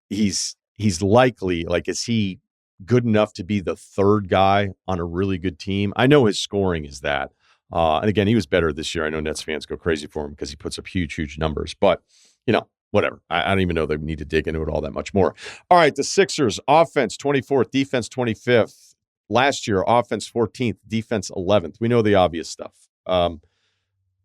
he's likely, is he good enough to be the 3rd guy on a really good team? I know his scoring is that. And again, he was better this year. I know Nets fans go crazy for him because he puts up huge, huge numbers. But, whatever. I don't even know they need to dig into it all that much more. All right, the Sixers, offense 24th, defense 25th. Last year, offense 14th, defense 11th. We know the obvious stuff.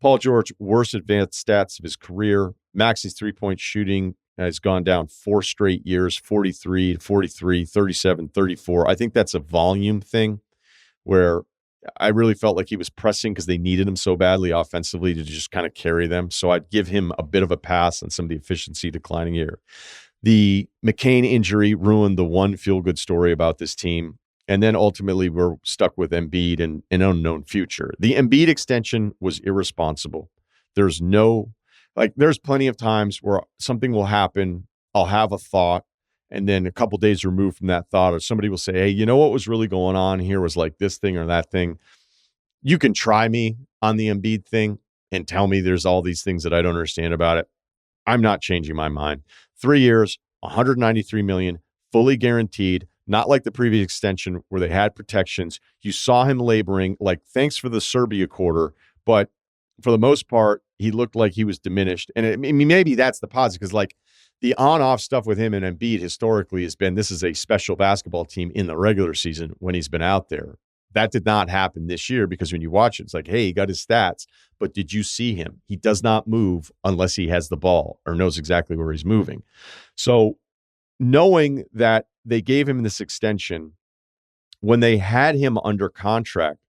Paul George, worst advanced stats of his career. Maxi's three-point shooting has gone down 4 straight years, 43, 43, 37, 34. I think that's a volume thing where I really felt like he was pressing because they needed him so badly offensively to just kind of carry them. So I'd give him a bit of a pass on some of the efficiency declining here. The McCain injury ruined the one feel-good story about this team. And then ultimately we're stuck with Embiid and an unknown future. The Embiid extension was irresponsible. There's plenty of times where something will happen. I'll have a thought. And then a couple days removed from that thought, or somebody will say, hey, you know what was really going on here was like this thing or that thing. You can try me on the Embiid thing and tell me there's all these things that I don't understand about it. I'm not changing my mind. 3 years, $193 million, fully guaranteed, not like the previous extension where they had protections. You saw him laboring, like, thanks for the Serbia quarter, but for the most part, he looked like he was diminished. And maybe that's the positive, because like the on-off stuff with him and Embiid historically has been, this is a special basketball team in the regular season when he's been out there. That did not happen this year, because when you watch it, it's like, hey, he got his stats, but did you see him? He does not move unless he has the ball or knows exactly where he's moving. So knowing that they gave him this extension when they had him under contract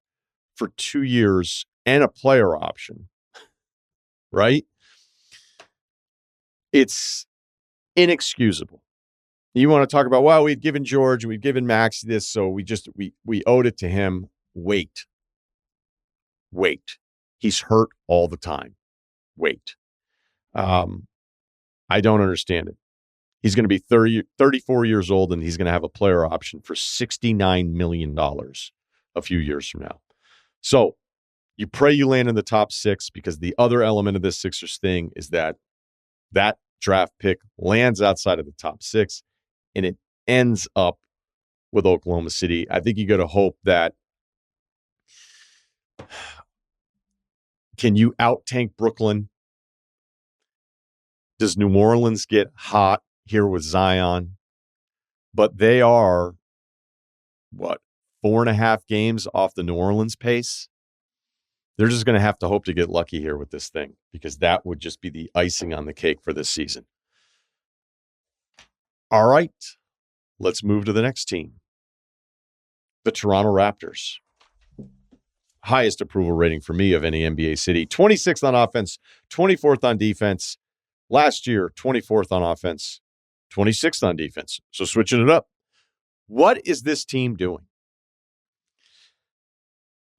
for 2 years and a player option, right? It's inexcusable. You want to talk about, well, we'd given George, we'd given Max this, so we owed it to him. Wait. He's hurt all the time. Wait. I don't understand it. He's going to be 34 years old, and he's going to have a player option for $69 million a few years from now. So you pray you land in the top 6, because the other element of this Sixers thing is that draft pick lands outside of the top 6, and it ends up with Oklahoma City. I think you got to hope that, can you out-tank Brooklyn? Does New Orleans get hot here with Zion? But they are, 4.5 games off the New Orleans pace? They're just going to have to hope to get lucky here with this thing, because that would just be the icing on the cake for this season. All right, let's move to the next team. The Toronto Raptors. Highest approval rating for me of any NBA city. 26th on offense, 24th on defense. Last year, 24th on offense, 26th on defense. So switching it up. What is this team doing?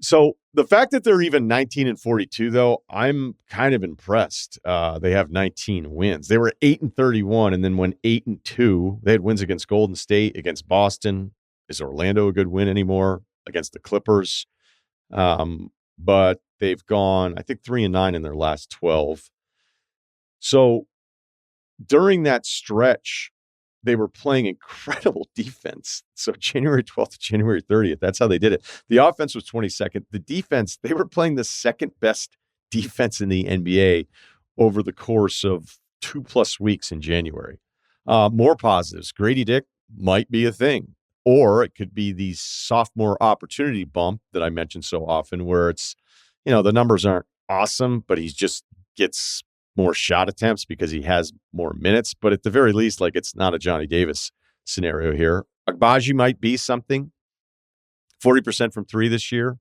So the fact that they're even 19-42, though, I'm kind of impressed. They have 19 wins. They were 8-31, and then went 8-2. They had wins against Golden State, against Boston. Is Orlando a good win anymore? Against the Clippers. But they've gone, I think, 3-9 in their last 12. So during that stretch, they were playing incredible defense. So January 12th to January 30th, that's how they did it. The offense was 22nd. The defense, they were playing the second best defense in the NBA over the course of 2+ weeks in January. More positives. Grady Dick might be a thing. Or it could be the sophomore opportunity bump that I mentioned so often, where it's, the numbers aren't awesome, but he just gets more shot attempts because he has more minutes. But at the very least, it's not a Johnny Davis scenario here. Agbaji might be something. 40% from 3 this year.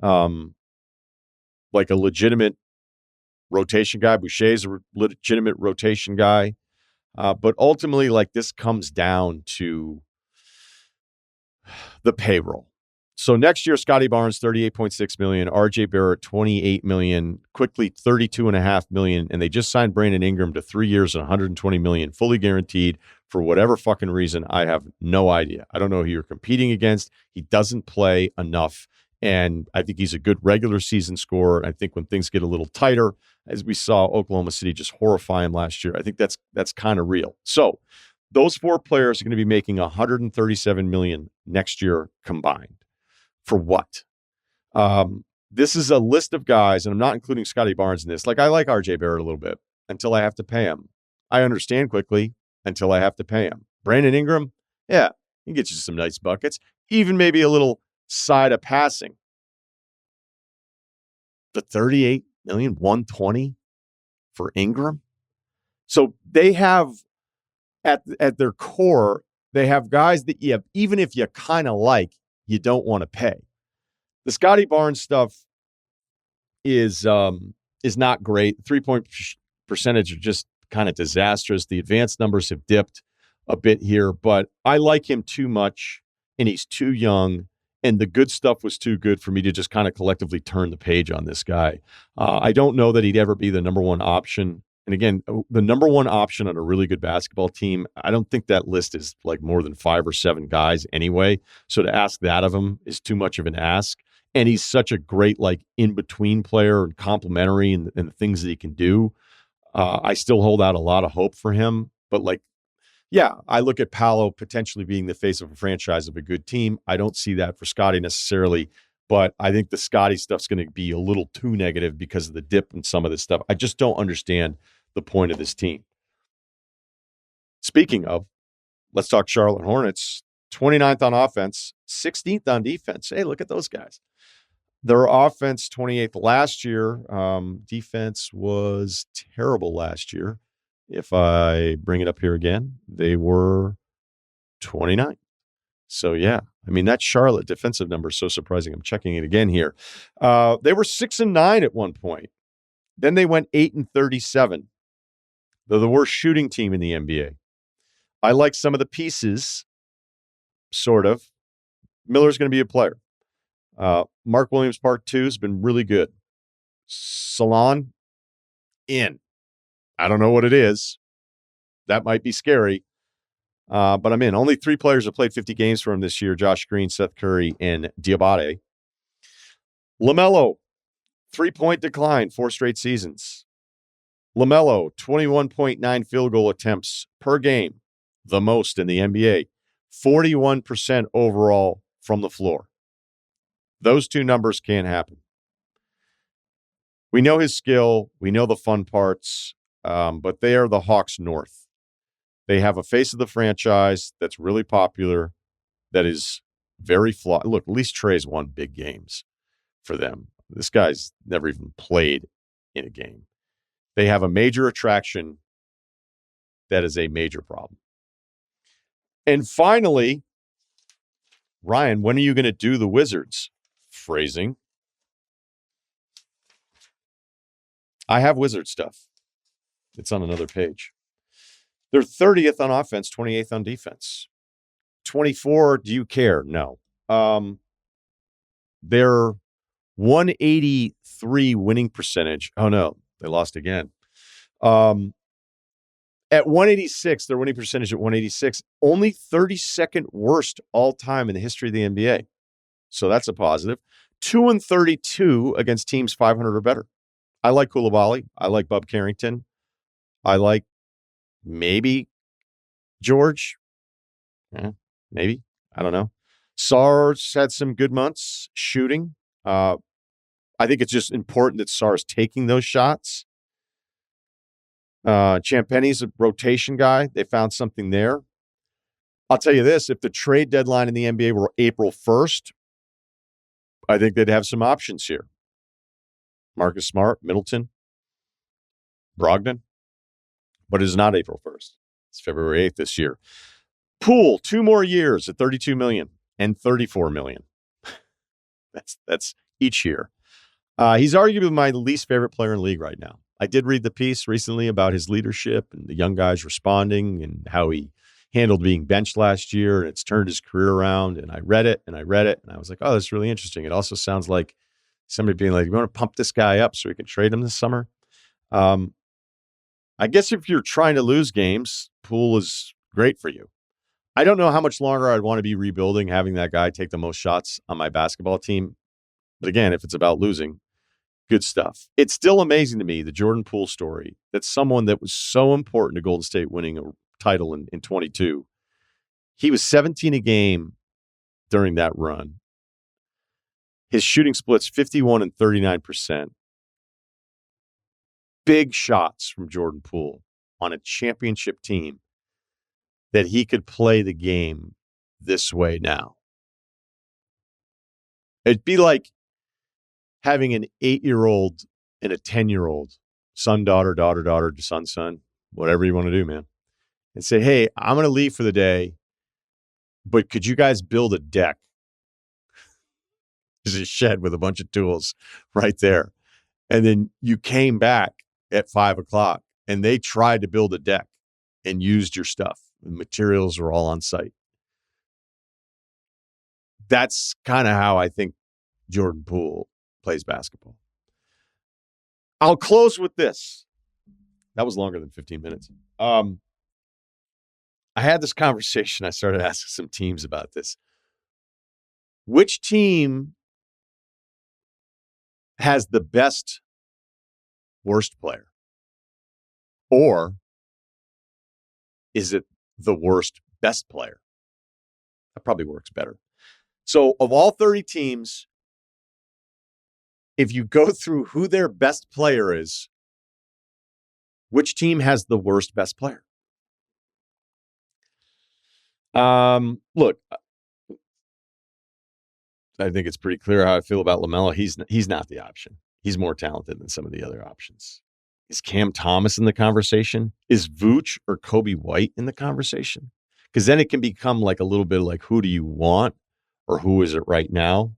Like a legitimate rotation guy. Boucher's a legitimate rotation guy. But ultimately, this comes down to the payroll. So next year, Scotty Barnes, $38.6 million, RJ Barrett, $28 million, quickly $32.5 million, and they just signed Brandon Ingram to 3 years and $120 million, fully guaranteed for whatever fucking reason. I have no idea. I don't know who you're competing against. He doesn't play enough, and I think he's a good regular season scorer. I think when things get a little tighter, as we saw Oklahoma City just horrify him last year, I think that's kind of real. So those 4 players are going to be making $137 million next year combined. For what? This is a list of guys, and I'm not including Scotty Barnes in this. I like RJ Barrett a little bit until I have to pay him. I understand quickly until I have to pay him. Brandon Ingram, yeah, he gets you some nice buckets, even maybe a little side of passing. The $38 million, 120 for Ingram. So they have at their core, they have guys that you have, even if you kind of like, you don't want to pay. The Scotty Barnes stuff is not great. 3-point percentage are just kind of disastrous. The advanced numbers have dipped a bit here, but I like him too much, and he's too young, and the good stuff was too good for me to just kind of collectively turn the page on this guy. I don't know that he'd ever be the number one option. And again, the number one option on a really good basketball team, I don't think that list is like more than 5 or 7 guys anyway. So to ask that of him is too much of an ask. And he's such a great, like, in-between player and complementary and the things that he can do. I still hold out a lot of hope for him. But, like, yeah, I look at Paolo potentially being the face of a franchise of a good team. I don't see that for Scotty necessarily. But I think the Scotty stuff's going to be a little too negative because of the dip in some of this stuff. I just don't understand the point of this team. Speaking of, let's talk Charlotte Hornets. 29th on offense, 16th on defense. Hey, look at those guys. Their offense, 28th last year. Defense was terrible last year. If I bring it up here again, they were 29th. So, yeah, I mean, that Charlotte defensive number is so surprising. I'm checking it again here. They were 6-9 at one point. Then they went 8-37. They're the worst shooting team in the NBA. I like some of the pieces, sort of. Miller's going to be a player. Mark Williams Part 2 has been really good. Salon, in. I don't know what it is. That might be scary. But I'm in. Only 3 players have played 50 games for him this year: Josh Green, Seth Curry, and Diabate. LaMelo, 3-point decline, 4 straight seasons. LaMelo, 21.9 field goal attempts per game, the most in the NBA. 41% overall from the floor. Those 2 numbers can't happen. We know his skill. We know the fun parts, but they are the Hawks North. They have a face of the franchise that's really popular, that is very flawed. Look, at least Trey's won big games for them. This guy's never even played in a game. They have a major attraction that is a major problem. And finally, Ryan, when are you going to do the Wizards? Phrasing. I have Wizard stuff. It's on another page. They're 30th on offense, 28th on defense. 24, do you care? No. Their 183 winning percentage. Oh, no. They lost again. At 186, their winning percentage at 186, only 32nd worst all time in the history of the NBA. So that's a positive. 2-32 against teams 500 or better. I like Coulibaly. I like Bub Carrington. I like maybe George. Maybe. I don't know. Sar's had some good months shooting. I think it's just important that Sar's taking those shots. Champagne's a rotation guy. They found something there. I'll tell you this, if the trade deadline in the NBA were April 1st, I think they'd have some options here. Marcus Smart, Middleton, Brogdon. But it is not April 1st. It's February 8th this year. Poole, 2 more years at $32 million and $34 million. That's each year. He's arguably my least favorite player in the league right now. I did read the piece recently about his leadership and the young guys responding and how he handled being benched last year, and it's turned his career around. And I read it, and I was like, oh, that's really interesting. It also sounds like somebody being like, you want to pump this guy up so we can trade him this summer? I guess if you're trying to lose games, Poole is great for you. I don't know how much longer I'd want to be rebuilding, having that guy take the most shots on my basketball team. But again, if it's about losing, good stuff. It's still amazing to me, the Jordan Poole story, that someone that was so important to Golden State winning a title in 22, he was 17 a game during that run. His shooting splits 51 and 39%. Big shots from Jordan Poole on a championship team that he could play the game this way now. It'd be like having an 8-year-old and a 10-year-old, son, daughter, daughter, daughter, son, son, whatever you want to do, man, and say, hey, I'm going to leave for the day, but could you guys build a deck? There's a shed with a bunch of tools right there. And then you came back at 5:00 and they tried to build a deck and used your stuff. The materials were all on site. That's kind of how I think Jordan Poole plays basketball. I'll close with this. That was longer than 15 minutes. I had this conversation. I started asking some teams about this. Which team has the best worst player? Or is it the worst best player? That probably works better. So of all 30 teams, if you go through who their best player is, which team has the worst best player? Look, I think it's pretty clear how I feel about LaMelo. He's not the option. He's more talented than some of the other options. Is Cam Thomas in the conversation? Is Vooch or Kobe White in the conversation? Because then it can become like a little bit like, who do you want or who is it right now?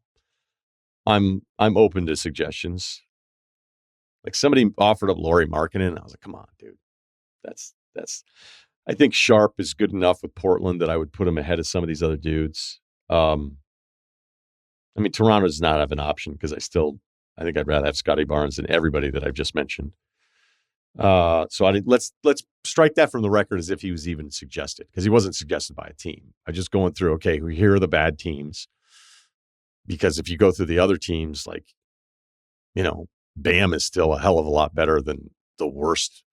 I'm open to suggestions. Like somebody offered up Lauri Markkanen, and I was like, come on, dude. That's I think Sharp is good enough with Portland that I would put him ahead of some of these other dudes. I mean, Toronto does not have an option because I think I'd rather have Scotty Barnes than everybody that I've just mentioned. So let's strike that from the record as if he was even suggested, because he wasn't suggested by a team. I just going through, okay, here are the bad teams. Because if you go through the other teams, like, Bam is still a hell of a lot better than the worst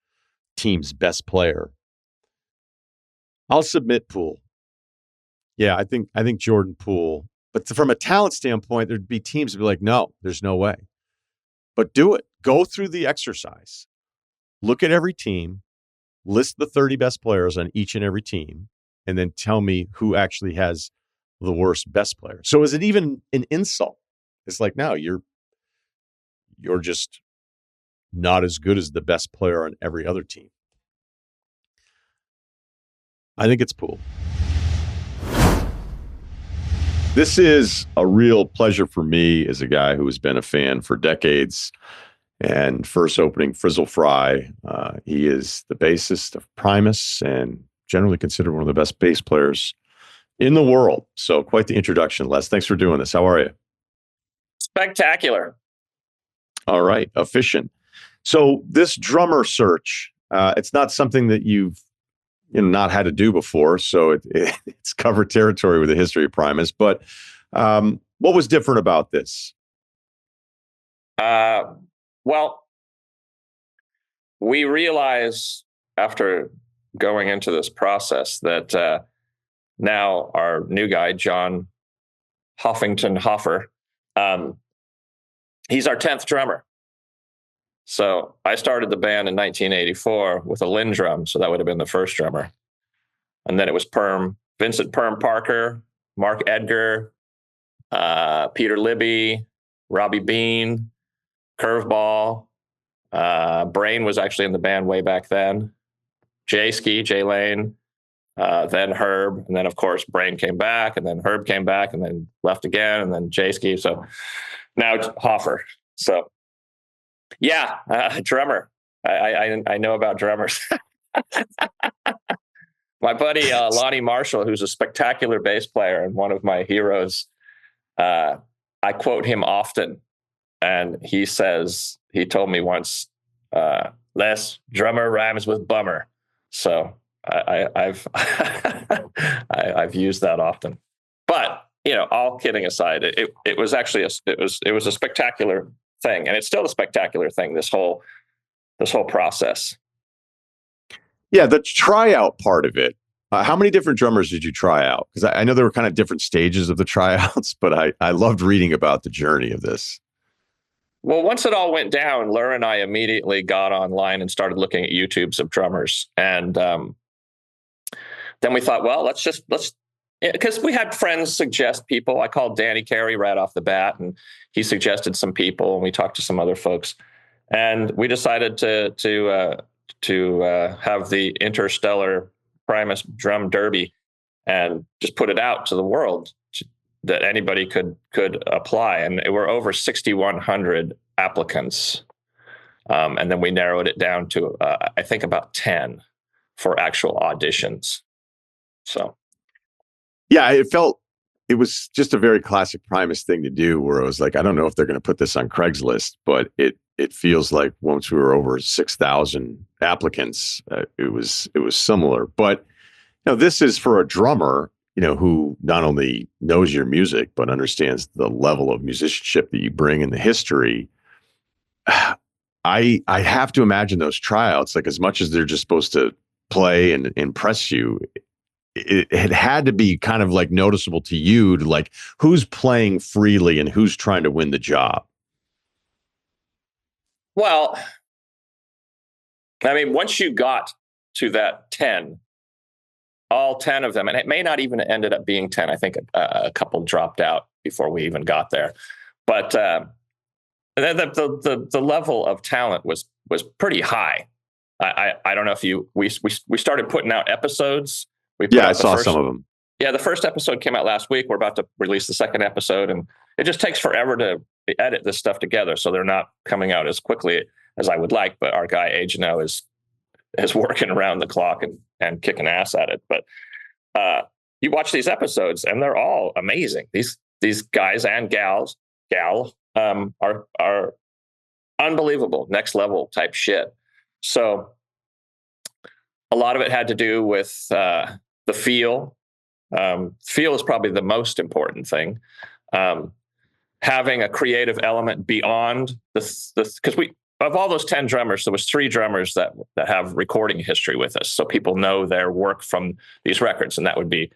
team's best player. I'll submit Poole. Yeah, I think Jordan Poole. But from a talent standpoint, there'd be teams that would be like, no, there's no way. But do it. Go through the exercise. Look at every team, list the 30 best players on each and every team, and then tell me who actually has the worst best player. So is it even an insult? It's like, no, you're just not as good as the best player on every other team. I think it's Poole. This is a real pleasure for me as a guy who has been a fan for decades and first opening Frizzle Fry. He is the bassist of Primus and generally considered one of the best bass players in the world. So quite the introduction, Les. Thanks for doing this. How are you? Spectacular. All right. Efficient. So this drummer search, it's not something that you've not had to do before. So it's covered territory with the history of Primus. But what was different about this? Well, we realize after going into this process that now our new guy, John Hoffington Hoffer, he's our 10th drummer. So I started the band in 1984 with a Lynn drum. So that would have been the first drummer. And then it was Vincent Perm Parker, Mark Edgar, Peter Libby, Robbie Bean, Curveball. Brain was actually in the band way back then. Jay Lane, then Herb. And then, of course, Brain came back, and then Herb came back, and then left again, and then Jay Ski. So now it's Hoffer. So, yeah, drummer. I know about drummers. My buddy, Lonnie Marshall, who's a spectacular bass player and one of my heroes, I quote him often. And he told me once, Les, drummer rhymes with bummer. So I've I've used that often. But all kidding aside, it was actually it was a spectacular thing, and it's still a spectacular thing. This whole process. Yeah, the tryout part of it. How many different drummers did you try out? Because I know there were kind of different stages of the tryouts, but I loved reading about the journey of this. Well, once it all went down, Laura and I immediately got online and started looking at YouTubes of drummers. And then we thought, well, let's because we had friends suggest people. I called Danny Carey right off the bat, and he suggested some people, and we talked to some other folks. And we decided to have the Interstellar Primus Drum Derby and just put it out to the world that anybody could apply. And there were over 6,100 applicants. And then we narrowed it down to, I think, about 10 for actual auditions. So, yeah, it was just a very classic Primus thing to do, where it was like, I don't know if they're going to put this on Craigslist, but it feels like once we were over 6,000 applicants, it was similar. But this is for a drummer, who not only knows your music but understands the level of musicianship that you bring in the history. I have to imagine those tryouts, like, as much as they're just supposed to play and impress you, it had to be kind of like noticeable to you, to like, who's playing freely and who's trying to win the job. Well, I mean, once you got to that 10, all 10 of them, and it may not even ended up being 10. I think a couple dropped out before we even got there. But the level of talent was pretty high. I don't know if we started putting out episodes. I saw some of them. Yeah, the first episode came out last week. We're about to release the second episode, and it just takes forever to edit this stuff together, so they're not coming out as quickly as I would like. But our guy Ageno is working around the clock and kicking ass at it. But you watch these episodes, and they're all amazing. These guys and gal are unbelievable, next level type shit. So a lot of it had to do with the feel. Feel is probably the most important thing. Having a creative element beyond this, because of all those 10 drummers, there was 3 drummers that have recording history with us. So people know their work from these records, and that would be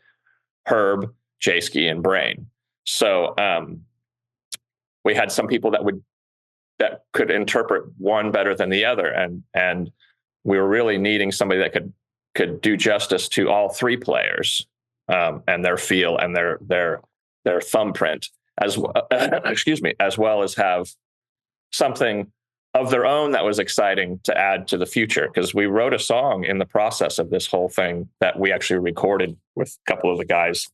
Herb, Jayski, and Brain. So we had some people that could interpret one better than the other. And we were really needing somebody that could do justice to all 3 players, and their feel and their thumbprint as well as have something of their own that was exciting to add to the future. Because we wrote a song in the process of this whole thing that we actually recorded with a couple of the guys.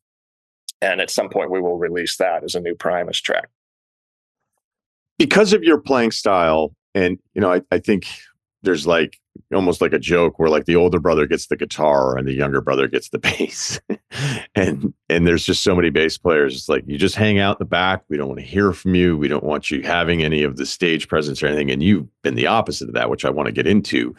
And at some point we will release that as a new Primus track. Because of your playing style, and I think there's like almost like a joke where like the older brother gets the guitar and the younger brother gets the bass. and there's just so many bass players. It's like, you just hang out in the back. We don't want to hear from you. We don't want you having any of the stage presence or anything. And you've been the opposite of that, which I want to get into.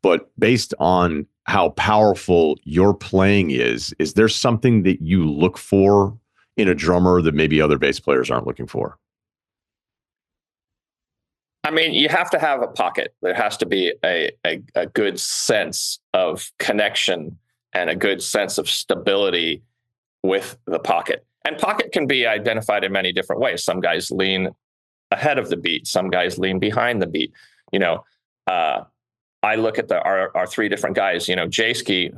But based on how powerful your playing is there something that you look for in a drummer that maybe other bass players aren't looking for? I mean, you have to have a pocket. There has to be a good sense of connection and a good sense of stability with the pocket. And pocket can be identified in many different ways. Some guys lean ahead of the beat. Some guys lean behind the beat. I look at our 3 different guys. Jayski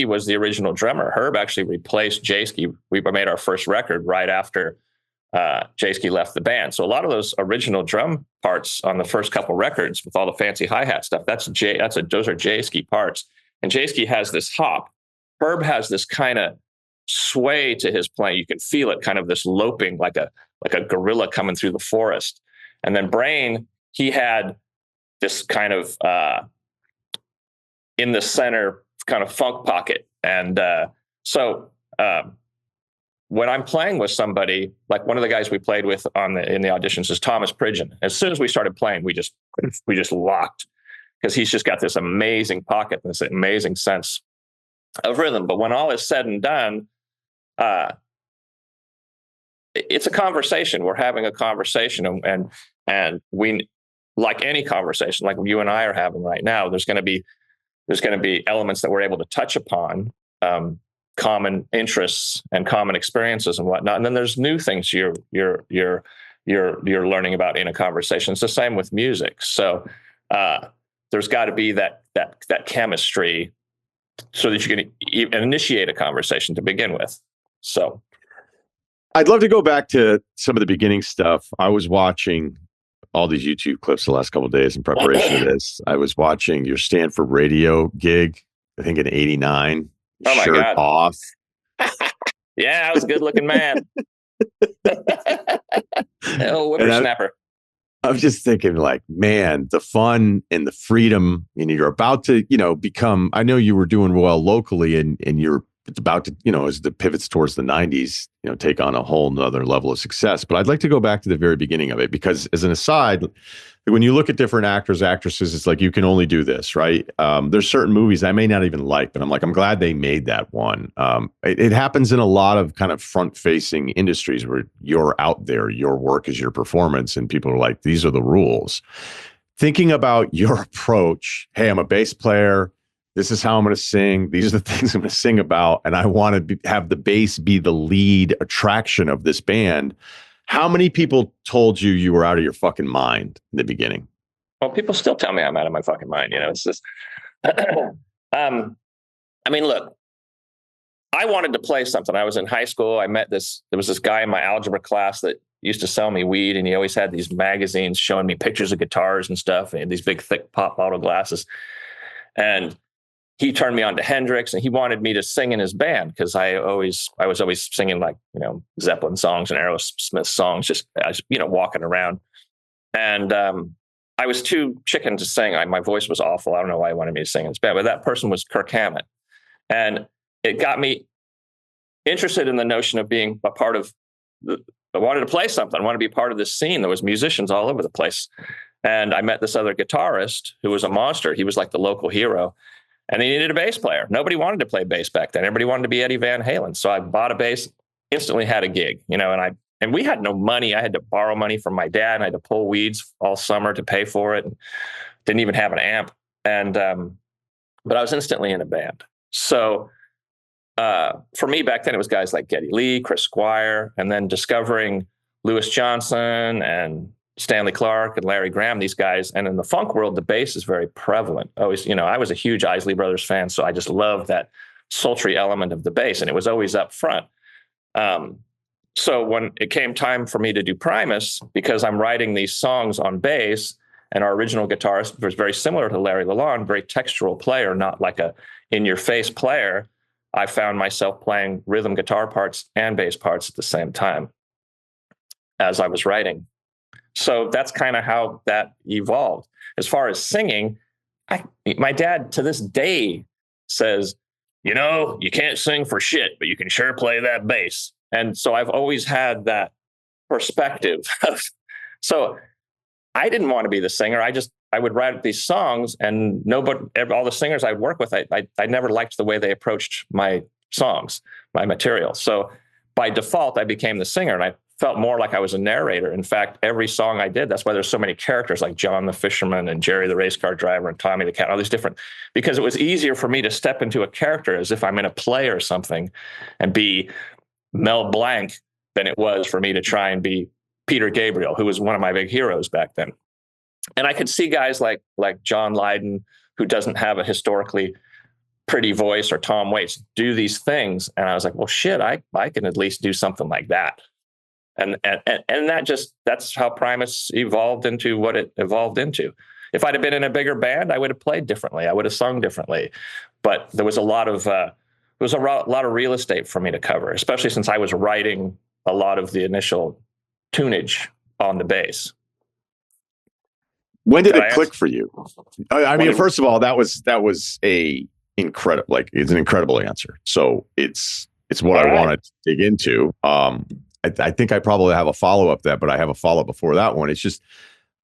was the original drummer. Herb actually replaced Jayski. We made our first record right after Jayski left the band. So a lot of those original drum parts on the first couple records with all the fancy hi-hat stuff, those are Jayski parts. And Jayski has this hop. Herb has this kind of sway to his playing. You can feel it, kind of this loping, like a gorilla coming through the forest. And then Brain, he had this kind of in the center kind of funk pocket. And so when I'm playing with somebody, like one of the guys we played with in the auditions is Thomas Pridgeon. As soon as we started playing, we just locked, because he's just got this amazing pocket and this amazing sense of rhythm. But when all is said and done, it's a conversation. We're having a conversation, and we, like any conversation, like you and I are having right now, there's going to be elements that we're able to touch upon, common interests and common experiences and whatnot. And then there's new things you're learning about in a conversation. It's the same with music. So there's got to be that chemistry so that you can initiate a conversation to begin with. So I'd love to go back to some of the beginning stuff. I was watching all these YouTube clips the last couple of days in preparation of this. I was watching your Stanford radio gig, I think in '89. Oh my shirt God. off. Yeah, I was a good looking man. Oh, whippersnapper. I'm just thinking, like, man, the fun and the freedom, and you're about to, become. I know you were doing well locally, and it's about to, as the pivots towards the '90s, take on a whole nother level of success. But I'd like to go back to the very beginning of it, because as an aside, when you look at different actors, actresses, it's like you can only do this, right? There's certain movies I may not even like, but I'm glad they made that one. It happens in a lot of kind of front-facing industries where you're out there, your work is your performance, and people are like, these are the rules. Thinking about your approach, hey, I'm a bass player. This is how I'm going to sing. These are the things I'm going to sing about, and I want to have the bass be the lead attraction of this band. How many people told you were out of your fucking mind in the beginning? Well, people still tell me I'm out of my fucking mind. It's just, I mean, look, I wanted to play something. I was in high school. There was this guy in my algebra class that used to sell me weed, and he always had these magazines showing me pictures of guitars and stuff, and these big, thick pop bottle glasses. And he turned me on to Hendrix, and he wanted me to sing in his band, because I was always singing, like, Zeppelin songs and Aerosmith songs, just walking around. And I was too chicken to sing. My voice was awful. I don't know why he wanted me to sing in his band, but that person was Kirk Hammett, and it got me interested in the notion of being a part of. I wanted to play something. I wanted to be part of this scene. There was musicians all over the place, and I met this other guitarist who was a monster. He was like the local hero. And they needed a bass player. Nobody wanted to play bass back then. Everybody wanted to be Eddie Van Halen. So I bought a bass, instantly had a gig, and we had no money. I had to borrow money from my dad, and I had to pull weeds all summer to pay for it. Didn't even have an amp. And, but I was instantly in a band. So for me back then, it was guys like Geddy Lee, Chris Squire, and then discovering Louis Johnson and Stanley Clarke and Larry Graham, these guys. And in the funk world, the bass is very prevalent. Always, I was a huge Isley Brothers fan, so I just loved that sultry element of the bass, and it was always up front. So when it came time for me to do Primus, because I'm writing these songs on bass, and our original guitarist was very similar to Larry Lalonde, very textural player, not like a in-your-face player, I found myself playing rhythm guitar parts and bass parts at the same time as I was writing. So that's kind of how that evolved. As far as singing, my dad to this day says, you can't sing for shit, but you can sure play that bass. And so I've always had that perspective. So I didn't want to be the singer. I would write these songs, and all the singers I'd work with, I never liked the way they approached my songs, my material. So by default, I became the singer, and I felt more like I was a narrator. In fact, every song I did, that's why there's so many characters like John the Fisherman and Jerry the Race Car Driver and Tommy the Cat, all these different, because it was easier for me to step into a character as if I'm in a play or something and be Mel Blanc than it was for me to try and be Peter Gabriel, who was one of my big heroes back then. And I could see guys like John Lydon, who doesn't have a historically pretty voice, or Tom Waits, do these things. And I was like, well, shit, I can at least do something like that. And that's how Primus evolved into what it evolved into. If I'd have been in a bigger band, I would have played differently. I would have sung differently. But there was a lot of real estate for me to cover, especially since I was writing a lot of the initial tunage on the bass. When did it click for you? I mean, first of all, that was a incredible, it's an incredible answer. So it's what I want to dig into. I think I probably have a follow-up that, but I have a follow-up before that one. It's just,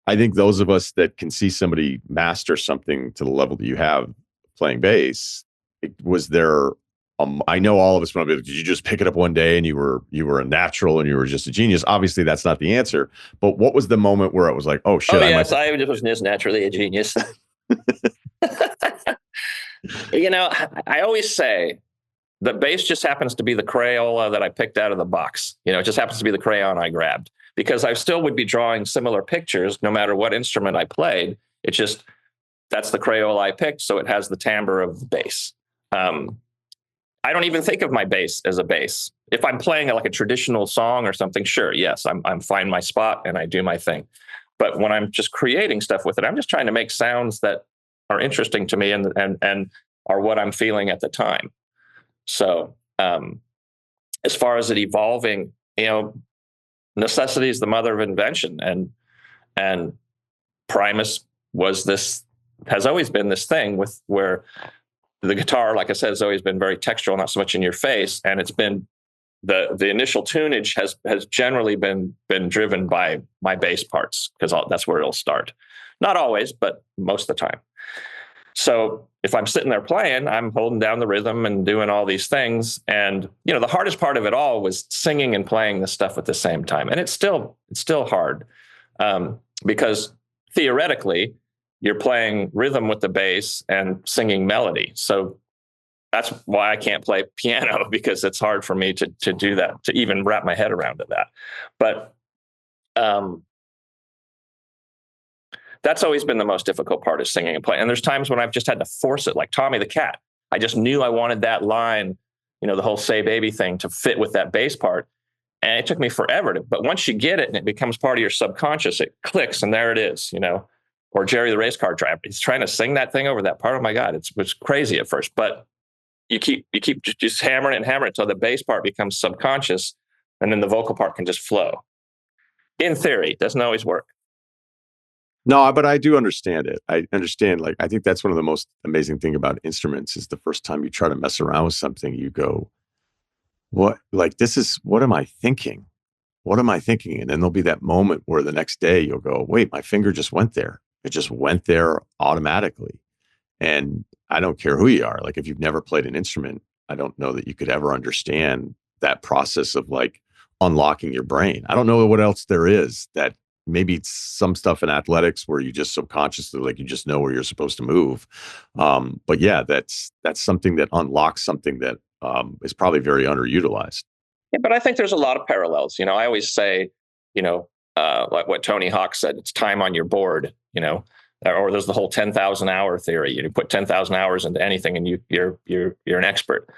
I think those of us that can see somebody master something to the level that you have playing bass, was there, I know all of us want to be, did you just pick it up one day and you were a natural and you were just a genius? Obviously that's not the answer, but what was the moment where it was like, oh shit. I was just naturally a genius. I always say, the bass just happens to be the Crayola that I picked out of the box. It just happens to be the crayon I grabbed, because I still would be drawing similar pictures no matter what instrument I played. It's just, that's the Crayola I picked, so it has the timbre of the bass. I don't even think of my bass as a bass. If I'm playing like a traditional song or something, sure, yes, I'm find my spot and I do my thing. But when I'm just creating stuff with it, I'm just trying to make sounds that are interesting to me and are what I'm feeling at the time. So as far as it evolving, necessity is the mother of invention, and Primus has always been this thing where the guitar, like I said, has always been very textural, not so much in your face, and it's been the initial tunage has generally been driven by my bass parts, because that's where it'll start. Not always, but most of the time. So if I'm sitting there playing, I'm holding down the rhythm and doing all these things. And, the hardest part of it all was singing and playing the stuff at the same time. And it's still hard, because theoretically you're playing rhythm with the bass and singing melody. So that's why I can't play piano, because it's hard for me to do that, to even wrap my head around that. But that's always been the most difficult part, is singing and playing. And there's times when I've just had to force it, like Tommy the Cat. I just knew I wanted that line, the whole "Say Baby" thing to fit with that bass part. And it took me forever but once you get it and it becomes part of your subconscious, it clicks, and there it is, Or Jerry the Race Car Driver. He's trying to sing that thing over that part. Oh my God, it's crazy at first, but you keep just hammering it and hammering it until the bass part becomes subconscious, and then the vocal part can just flow. In theory, it doesn't always work. No, but I do understand it. I understand. Like, I think that's one of the most amazing thing about instruments is the first time you try to mess around with something, you go, what am I thinking? What am I thinking? And then there'll be that moment where the next day you'll go, wait, my finger just went there. It just went there automatically. And I don't care who you are. Like, if you've never played an instrument, I don't know that you could ever understand that process of like unlocking your brain. I don't know what else there is. That maybe it's some stuff in athletics where you just subconsciously, like, you just know where you're supposed to move. But yeah, that's something that unlocks something that is probably very underutilized. Yeah, but I think there's a lot of parallels. I always say, like what Tony Hawk said, it's time on your board, or there's the whole 10,000 hour theory. You put 10,000 hours into anything and you're an expert.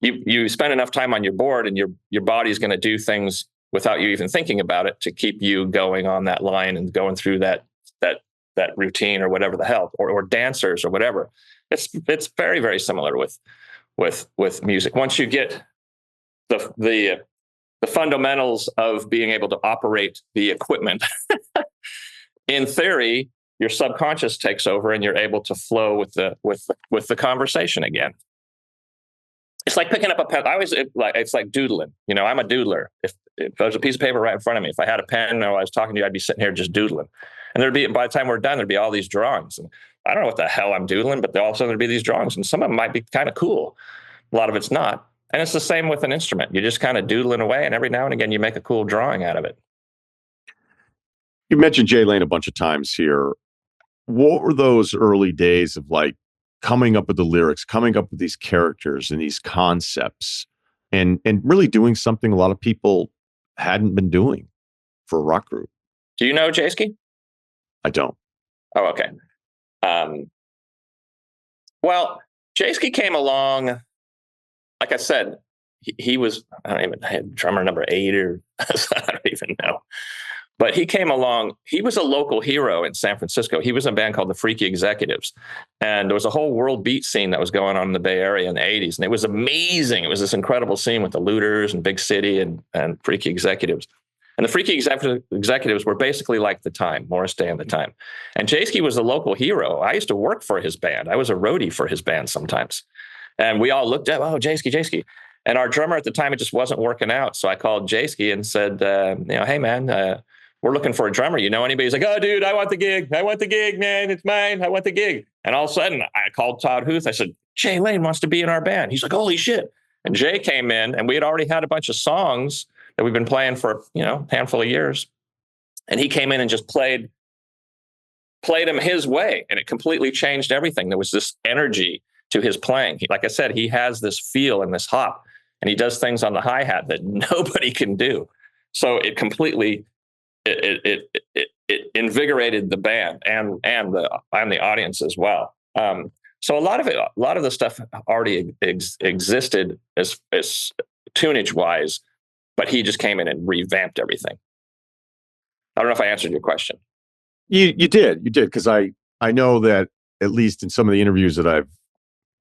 You spend enough time on your board and your body's going to do things without you even thinking about it to keep you going on that line and going through that routine or whatever the hell, or dancers or whatever. It's very, very similar with music. Once you get the fundamentals of being able to operate the equipment, in theory, your subconscious takes over and you're able to flow with the conversation again. It's like picking up a pen. It's like doodling. I'm a doodler. If there's a piece of paper right in front of me, if I had a pen or I was talking to you, I'd be sitting here just doodling. And by the time we're done, there'd be all these drawings. And I don't know what the hell I'm doodling, but all of a sudden there'd be these drawings, and some of them might be kind of cool. A lot of it's not. And it's the same with an instrument. You're just kind of doodling away, and every now and again you make a cool drawing out of it. You mentioned Jay Lane a bunch of times here. What were those early days of like coming up with the lyrics, coming up with these characters and these concepts, and really doing something a lot of people hadn't been doing for a rock group? Do you know Jaski? I don't. Oh, okay. Well, Jaski came along, like I said, he was, I had drummer number 8 or I don't even know. But he came along, he was a local hero in San Francisco. He was in a band called the Freaky Executives. And there was a whole world beat scene that was going on in the Bay Area in the 80s. And it was amazing. It was this incredible scene with the Looters and Big City and Freaky Executives. And the Freaky Executives were basically like the Time, Morris Day and the Time. And Jaski was a local hero. I used to work for his band. I was a roadie for his band sometimes. And we all looked at, oh, Jaski. And our drummer at the time, it just wasn't working out. So I called Jaski and said, hey, man, we're looking for a drummer. You know anybody? He's like, oh, dude, I want the gig. I want the gig, man. It's mine. I want the gig. And all of a sudden, I called Todd Huth. I said, Jay Lane wants to be in our band. He's like, holy shit. And Jay came in, and we had already had a bunch of songs that we've been playing for, a handful of years. And he came in and just played him his way. And it completely changed everything. There was this energy to his playing. Like I said, he has this feel and this hop, and he does things on the hi-hat that nobody can do. So it completely, it invigorated the band and the audience as well. So a lot of the stuff already existed as tunage wise, but he just came in and revamped everything. I don't know if I answered your question. You did because I know that at least in some of the interviews that I've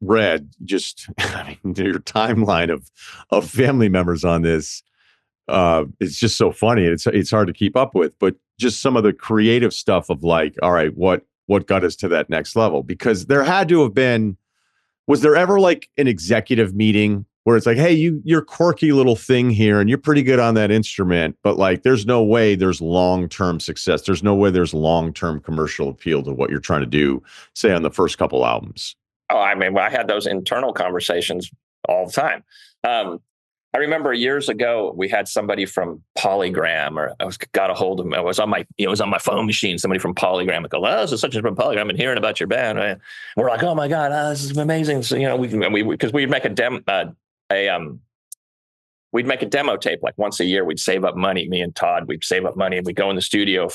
read, just I mean, your timeline of family members on this, it's just so funny. It's hard to keep up with, but just some of the creative stuff of like, all right, what got us to that next level? Because there had to have been. Was there ever like an executive meeting where it's like, hey, your quirky little thing here, and you're pretty good on that instrument, but like, there's no way there's long-term success. There's no way there's long-term commercial appeal to what you're trying to do, say on the first couple albums. Oh, I mean, I had those internal conversations all the time. I remember years ago we had somebody from Polygram, or got a hold of him. It was on my phone machine. Somebody from Polygram. I go, "Oh, this is such a from Polygram. I've been hearing about your band." And we're like, "Oh my god, this is amazing!" So because we'd make we'd make a demo tape like once a year. We'd save up money. Me and Todd, we'd save up money, and we'd go in the studio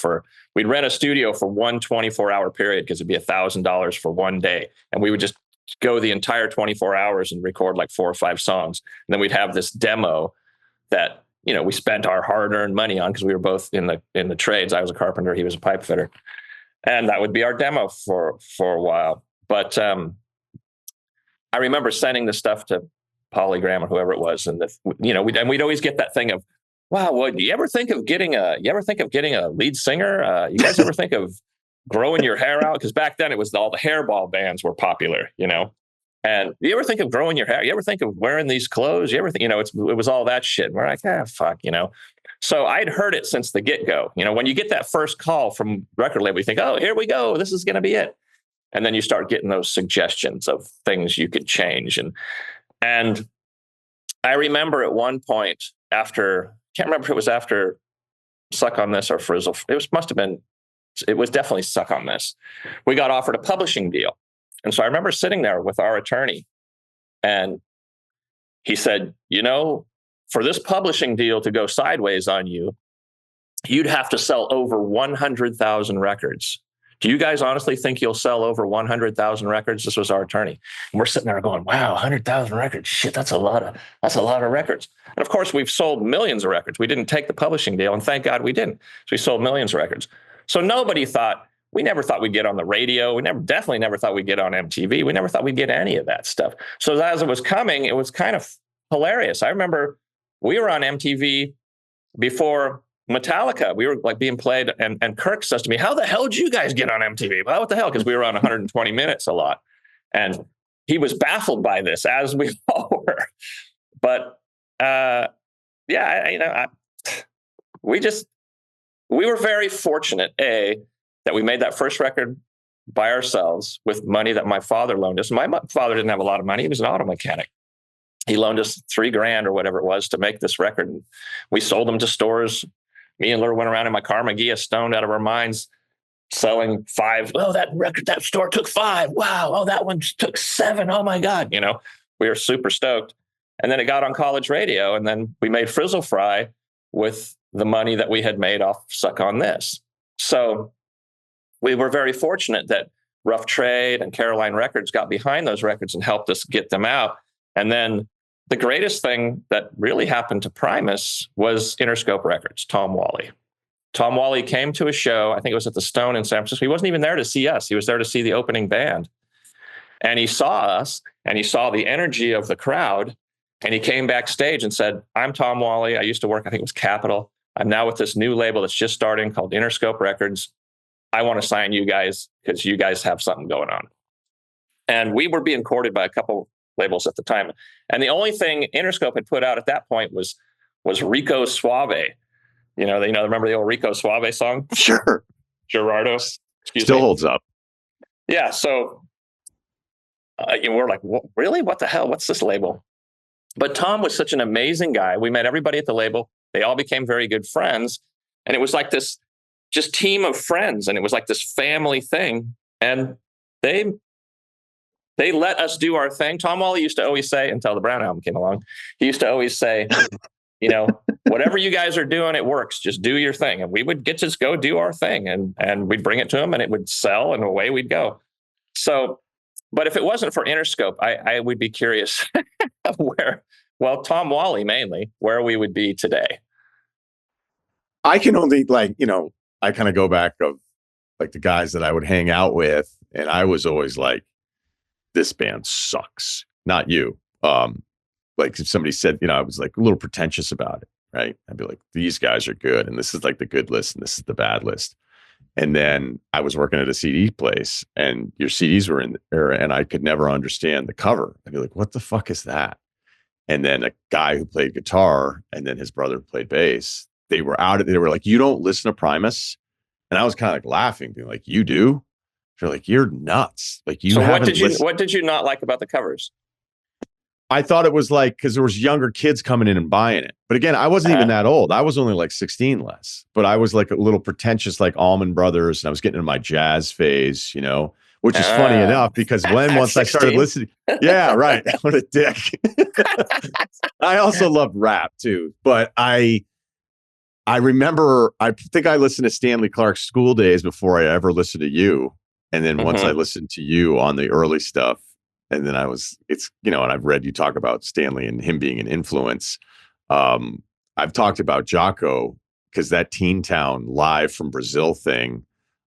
we'd rent a studio for one 24-hour period because it'd be $1,000 for one day, and we would just go the entire 24 hours and record like 4 or 5 songs. And then we'd have this demo that, we spent our hard-earned money on because we were both in the trades. I was a carpenter, he was a pipe fitter. And that would be our demo for a while. But I remember sending the stuff to Polygram or whoever it was. And we'd always get that thing of, wow, well, do you ever think of getting a lead singer? You guys ever think of growing your hair out? Because back then it was all the hairball bands were popular, And you ever think of growing your hair? You ever think of wearing these clothes? You ever think, it was all that shit. And we're like, fuck, So I'd heard it since the get-go. When you get that first call from record label, you think, oh, here we go. This is going to be it. And then you start getting those suggestions of things you could change. And I remember at one point can't remember if it was after Suck on This or Frizzle. It was definitely Suck on This. We got offered a publishing deal. And so I remember sitting there with our attorney, and he said, for this publishing deal to go sideways on you, you'd have to sell over 100,000 records. Do you guys honestly think you'll sell over 100,000 records? This was our attorney. And we're sitting there going, wow, 100,000 records. Shit, that's a lot of records. And of course, we've sold millions of records. We didn't take the publishing deal, and thank God we didn't. So we sold millions of records. So we never thought we'd get on the radio. We definitely never thought we'd get on MTV. We never thought we'd get any of that stuff. So as it was coming, it was kind of hilarious. I remember we were on MTV before Metallica. We were like being played, and Kirk says to me, how the hell did you guys get on MTV? Well, what the hell? Because we were on 120 Minutes a lot. And he was baffled by this, as we all were. But we were very fortunate, that we made that first record by ourselves with money that my father loaned us. My father didn't have a lot of money. He was an auto mechanic. He loaned us $3,000 or whatever it was to make this record. And we sold them to stores. Me and Lur went around in my car, Magia, stoned out of our minds, selling 5. Oh, that store took 5. Wow. Oh, that one took 7. Oh my God. We were super stoked. And then it got on college radio. And then we made Frizzle Fry with the money that we had made off Suck on This. So we were very fortunate that Rough Trade and Caroline Records got behind those records and helped us get them out. And then the greatest thing that really happened to Primus was Interscope Records, Tom Whalley. Tom Whalley came to a show, I think it was at the Stone in San Francisco. He wasn't even there to see us. He was there to see the opening band. And he saw us, and he saw the energy of the crowd, and he came backstage and said, I'm Tom Whalley. I used to work, I think it was Capitol. I'm now with this new label that's just starting called Interscope Records. I want to sign you guys because you guys have something going on. And we were being courted by a couple labels at the time. And the only thing Interscope had put out at that point was Rico Suave. Remember the old Rico Suave song? Sure. Gerardo. Still holds up. Yeah. So we're like, really? What the hell? What's this label? But Tom was such an amazing guy. We met everybody at the label. They all became very good friends. And it was like this just team of friends. And it was like this family thing. And they let us do our thing. Tom Whalley used to always say, until the Brown album came along, he used to always say, whatever you guys are doing, it works. Just do your thing. And we would get to just go do our thing. And we'd bring it to him, and it would sell, and away we'd go. So, but if it wasn't for Interscope, I would be curious Tom Whalley mainly, where we would be today. I can only I kind of go back of like the guys that I would hang out with, and I was always like, this band sucks. Not you. Like if somebody said, I was like a little pretentious about it, right? I'd be like, these guys are good, and this is like the good list, and this is the bad list. And then I was working at a CD place, and your CDs were in there, and I could never understand the cover. I'd be like, what the fuck is that? And then a guy who played guitar, and then his brother played bass, they were like, you don't listen to Primus? And I was kind of like laughing, being like, you do? They're like, you're nuts. Like you So haven't what did you not like about the covers? I thought it was like, because there was younger kids coming in and buying it. But again, I wasn't even that old. I was only like 16 less. But I was like a little pretentious, like Allman Brothers, and I was getting in my jazz phase, which is funny enough because once I started listening, yeah, right. What a dick. I also loved rap too, but I remember, I think I listened to Stanley Clark's School Days before I ever listened to you. And then once I listened to you on the early stuff, and then and I've read you talk about Stanley and him being an influence. I've talked about Jocko because that Teen Town live from Brazil thing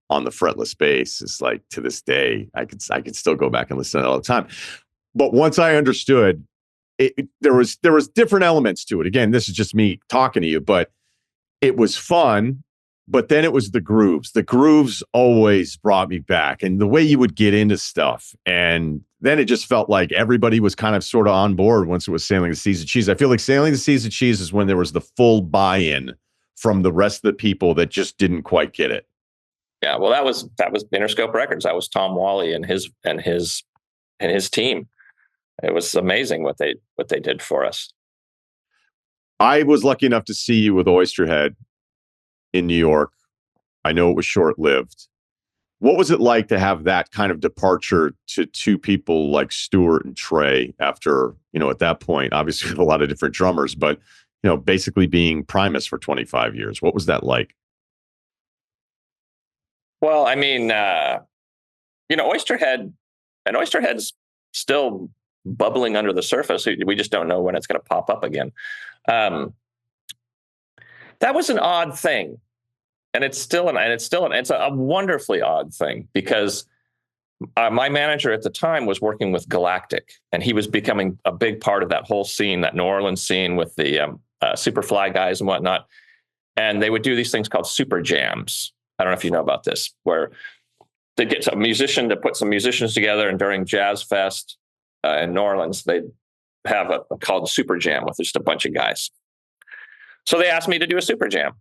on the fretless bass is like, to this day, I could still go back and listen to it all the time. But once I understood there was different elements to it. Again, this is just me talking to you, but it was fun. But then it was the grooves. The grooves always brought me back, and the way you would get into stuff. And then it just felt like everybody was kind of sort of on board once it was Sailing the Seas of Cheese. I feel like Sailing the Seas of Cheese is when there was the full buy-in from the rest of the people that just didn't quite get it. Yeah, well, that was Interscope Records. That was Tom Wally and his team. It was amazing what they did for us. I was lucky enough to see you with Oysterhead in New York. I know it was short-lived. What was it like to have that kind of departure to two people like Stuart and Trey after, at that point, obviously with a lot of different drummers, but, basically being Primus for 25 years? What was that like? Well, I mean, Oysterhead's still bubbling under the surface. We just don't know when it's going to pop up again. That was an odd thing, and it's a wonderfully odd thing because my manager at the time was working with Galactic, and he was becoming a big part of that whole scene, that New Orleans scene with the Superfly guys and whatnot. And they would do these things called super jams. I don't know if you know about this, where they get a musician to put some musicians together, and during Jazz Fest in New Orleans, they have a called Super Jam with just a bunch of guys. So they asked me to do a super jam.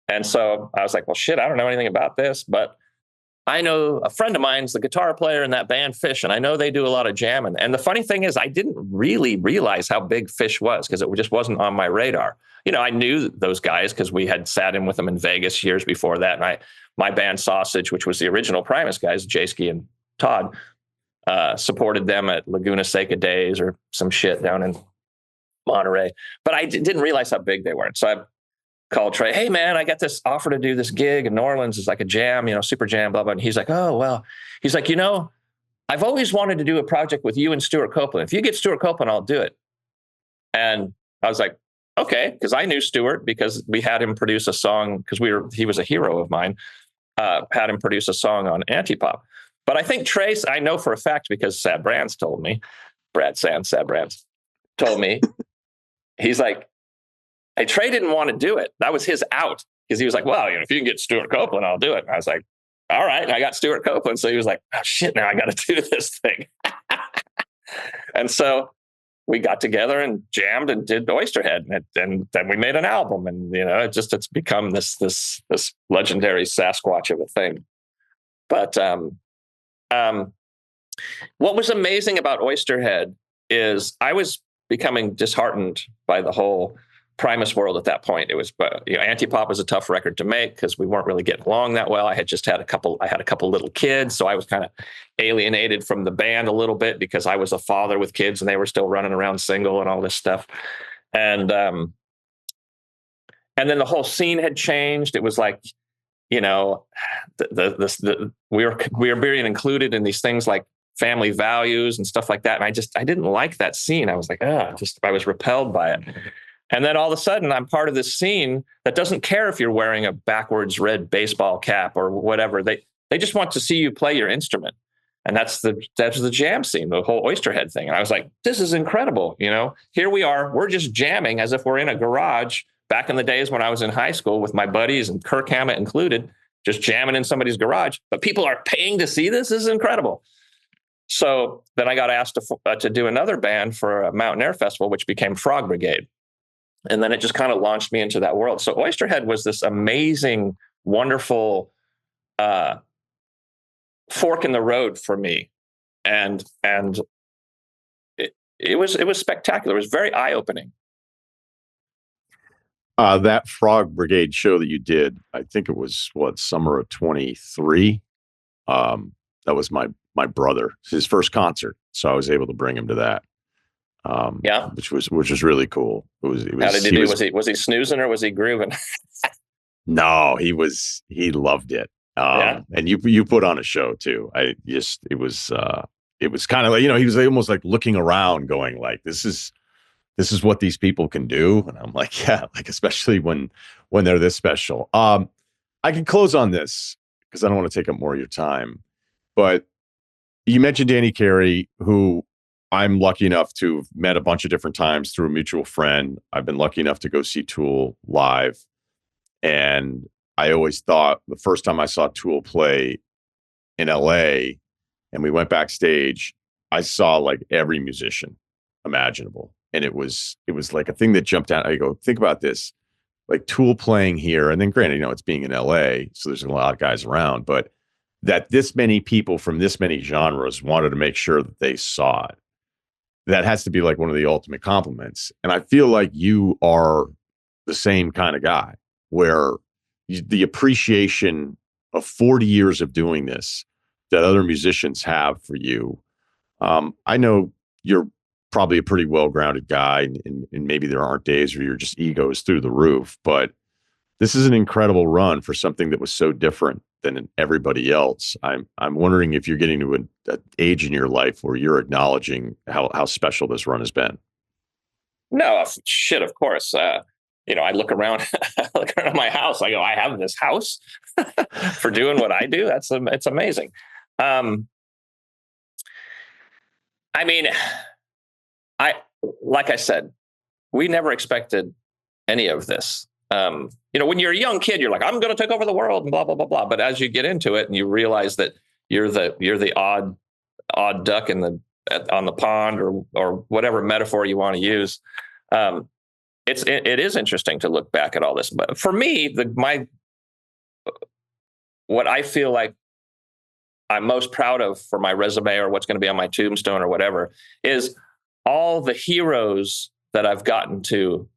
And so I was like, well, shit, I don't know anything about this, but I know a friend of mine's the guitar player in that band Fish, and I know they do a lot of jamming. And the funny thing is, I didn't really realize how big Fish was because it just wasn't on my radar. I knew those guys because we had sat in with them in Vegas years before that. And my band Sausage, which was the original Primus guys, Jaski and Todd, supported them at Laguna Seca Days or some shit down in Monterey, but I didn't realize how big they were. So I called Trey, hey man, I got this offer to do this gig in New Orleans. It's like a jam, super jam, blah, blah. And he's like, oh, well, he's like, I've always wanted to do a project with you and Stuart Copeland. If you get Stuart Copeland, I'll do it. And I was like, okay. Because I knew Stuart because we had him produce a song because he was a hero of mine, had him produce a song on Antipop. But I think Trace, I know for a fact because Sad Brands told me, Sad Brands told me, he's like, hey, Trey didn't want to do it. That was his out because he was like, well, if you can get Stuart Copeland, I'll do it. And I was like, all right. And I got Stuart Copeland. So he was like, oh shit, now I got to do this thing. And so we got together and jammed and did Oysterhead. And then we made an album. And, it's become this legendary Sasquatch of a thing. But what was amazing about Oysterhead is I was becoming disheartened by the whole Primus world at that point. It was, Antipop was a tough record to make because we weren't really getting along that well. I had a couple little kids, so I was kind of alienated from the band a little bit because I was a father with kids and they were still running around single and all this stuff. And then the whole scene had changed. It was like, we were being included in these things like family values and stuff like that. And I didn't like that scene. I was like, I was repelled by it. And then all of a sudden, I'm part of this scene that doesn't care if you're wearing a backwards red baseball cap or whatever. They just want to see you play your instrument. And that's the jam scene, the whole Oysterhead thing. And I was like, this is incredible. Here we are. We're just jamming as if we're in a garage back in the days when I was in high school with my buddies and Kirk Hammett included, just jamming in somebody's garage. But people are paying to see this. This is incredible. So then I got asked to do another band for a Mountain Air Festival, which became Frog Brigade. And then it just kind of launched me into that world. So Oysterhead was this amazing, wonderful fork in the road for me. And it was spectacular. It was very eye-opening. That Frog Brigade show that you did, I think it was summer of 23. That was my brother, his first concert. So I was able to bring him to that. Which was really cool. It was. How did he do? Was he snoozing or was he grooving? No, he loved it. And you put on a show too. It was kind of like, he was almost like looking around going like, this is what these people can do. And I'm like, yeah, like, especially when they're this special. I can close on this because I don't want to take up more of your time, but you mentioned Danny Carey, who I'm lucky enough to have met a bunch of different times through a mutual friend. I've been lucky enough to go see Tool live. And I always thought the first time I saw Tool play in LA and we went backstage, I saw like every musician imaginable. And it was like a thing that jumped out. I go, think about this, like Tool playing here. And then granted, it's being in LA, so there's a lot of guys around, but that this many people from this many genres wanted to make sure that they saw it. That has to be like one of the ultimate compliments. And I feel like you are the same kind of guy where the appreciation of 40 years of doing this that other musicians have for you. I know you're probably a pretty well-grounded guy and maybe there aren't days where your just ego is through the roof, but this is an incredible run for something that was so different than everybody else. I'm wondering if you're getting to an age in your life where you're acknowledging how special this run has been. No, shit, of course. I look around, my house. I go, I have this house for doing what I do. It's amazing. Like I said, we never expected any of this. When you're a young kid, you're like, I'm going to take over the world and blah, blah, blah, blah. But as you get into it and you realize that you're the odd duck on the pond or whatever metaphor you want to use, it is interesting to look back at all this. But for me, what I feel like I'm most proud of for my resume or what's going to be on my tombstone or whatever is all the heroes that I've gotten to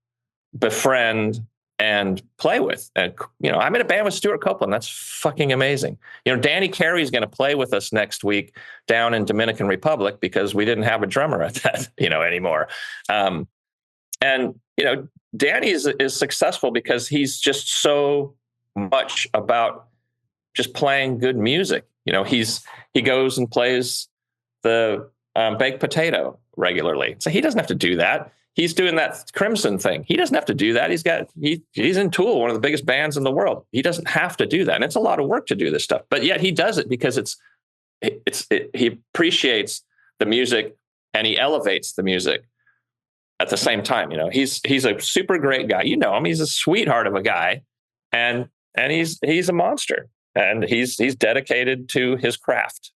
befriend and play with. And, I'm in a band with Stuart Copeland. That's fucking amazing. Danny Carey is going to play with us next week down in Dominican Republic because we didn't have a drummer at that, anymore. Danny is successful because he's just so much about just playing good music. He goes and plays the baked potato regularly. So he doesn't have to do that. He's doing that Crimson thing. He doesn't have to do that. He's in Tool, one of the biggest bands in the world. He doesn't have to do that. And it's a lot of work to do this stuff, but yet he does it because he appreciates the music and he elevates the music at the same time. He's a super great guy. Him. He's a sweetheart of a guy and he's a monster and he's dedicated to his craft.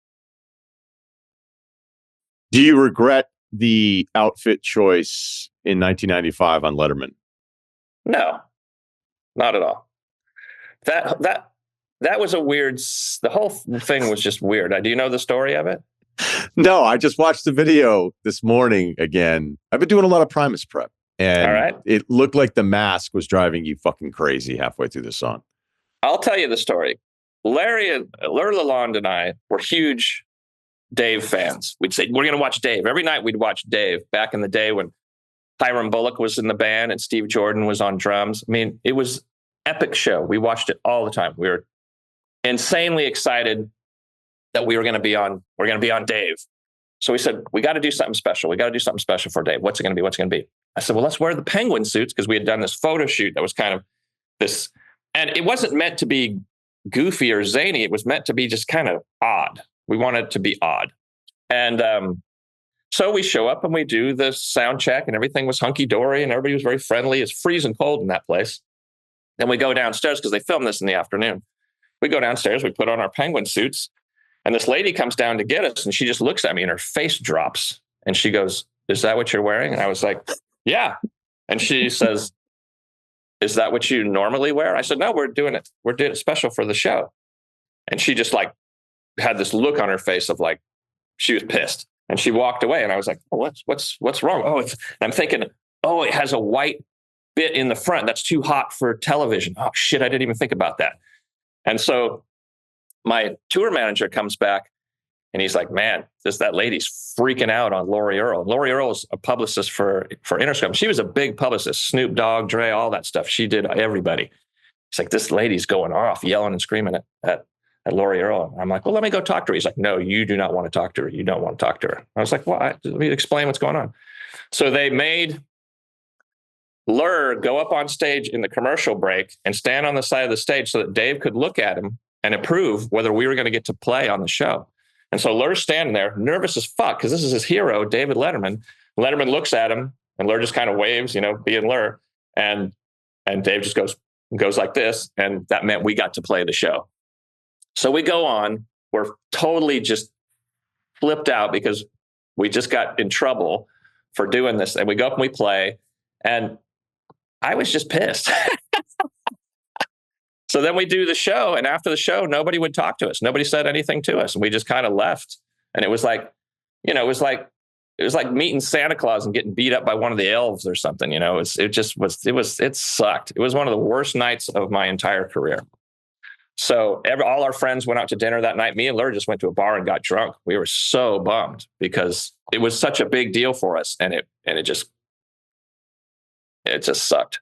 Do you regret the outfit choice in 1995 on Letterman? No, not at all. That was the whole thing was just weird. Do you know the story of it? No, I just watched the video this morning again. I've been doing a lot of Primus prep and It looked like the mask was driving you fucking crazy halfway through the song. I'll tell you the story. Larry Lalonde and I were huge Dave fans. We'd say, we're going to watch Dave. Every night we'd watch Dave back in the day when Hiram Bullock was in the band and Steve Jordan was on drums. I mean, it was epic show. We watched it all the time. We were insanely excited that we're going to be on Dave. So we said, we got to do something special. We got to do something special for Dave. What's it going to be? I said, well, let's wear the penguin suits, because we had done this photo shoot that was kind of this, and it wasn't meant to be goofy or zany. It was meant to be just kind of odd. We wanted it to be odd. And so we show up and we do the sound check, and everything was hunky-dory and everybody was very friendly. It's freezing cold in that place. Then we go downstairs, because they filmed this in the afternoon. We go downstairs, we put on our penguin suits, and this lady comes down to get us, and she just looks at me and her face drops. And she goes, is that what you're wearing? And I was like, yeah. And she says, is that what you normally wear? I said, no, we're doing it special for the show. And she just like had this look on her face of like, she was pissed, and she walked away. And I was like, oh, what's wrong? Oh, I'm thinking, oh, it has a white bit in the front. That's too hot for television. Oh shit, I didn't even think about that. And so my tour manager comes back, and he's like, man, that lady's freaking out on Lori Earl. Lori Earl is a publicist for Interscope. She was a big publicist, Snoop Dogg, Dre, all that stuff. She did everybody. He's like, this lady's going off, yelling and screaming at Lori Earl. I'm like, well, let me go talk to her. He's like, no, you do not want to talk to her. You don't want to talk to her. I was like, well, let me explain what's going on. So they made Lur go up on stage in the commercial break and stand on the side of the stage so that Dave could look at him and approve whether we were going to get to play on the show. And so Lur's standing there, nervous as fuck, because this is his hero, David Letterman. Letterman looks at him, and Lur just kind of waves, being Lur. And Dave just goes like this. And that meant we got to play the show. So we go on. We're totally just flipped out because we just got in trouble for doing this. And we go up and we play. And I was just pissed. So then we do the show, and after the show, nobody would talk to us. Nobody said anything to us, and we just kind of left. And it was like, it was like meeting Santa Claus and getting beat up by one of the elves or something. It sucked. It was one of the worst nights of my entire career. So all our friends went out to dinner that night. Me and Lur just went to a bar and got drunk. We were so bummed because it was such a big deal for us, and it just sucked.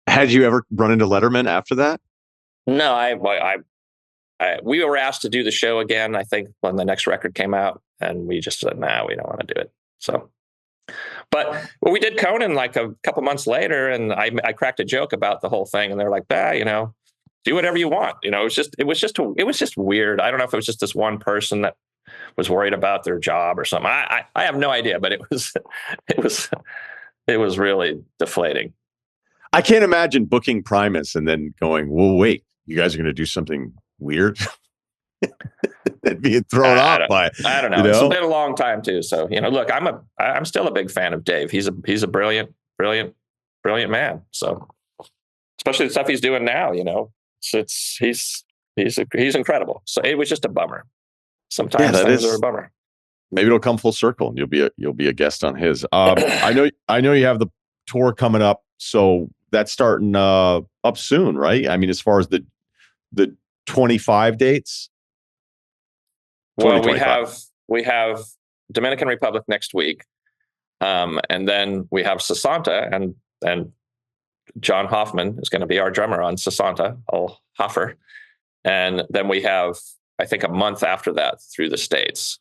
Had you ever run into Letterman after that? No, we were asked to do the show again, I think, when the next record came out, and we just said, nah, we don't want to do it. So, but we did Conan like a couple months later, and I cracked a joke about the whole thing, and they're like, do whatever you want. It was just weird. I don't know if it was just this one person that was worried about their job or something. I have no idea, but it was really deflating. I can't imagine booking Primus and then going, well, wait, you guys are going to do something weird? And being thrown off by, I don't know. It's been a long time too. So, look, I'm still a big fan of Dave. He's a brilliant man. So especially the stuff he's doing now, he's incredible. So it was just a bummer. Sometimes things are a bummer. Maybe it'll come full circle and you'll be a guest on his. I know you have the tour coming up. So that's starting up soon, right? I mean, as far as the 25 dates. Well, we have Dominican Republic next week, and then we have Sasanta, and John Hoffman is going to be our drummer on Sasanta, Hoffer, and then we have, I think, a month after that through the States.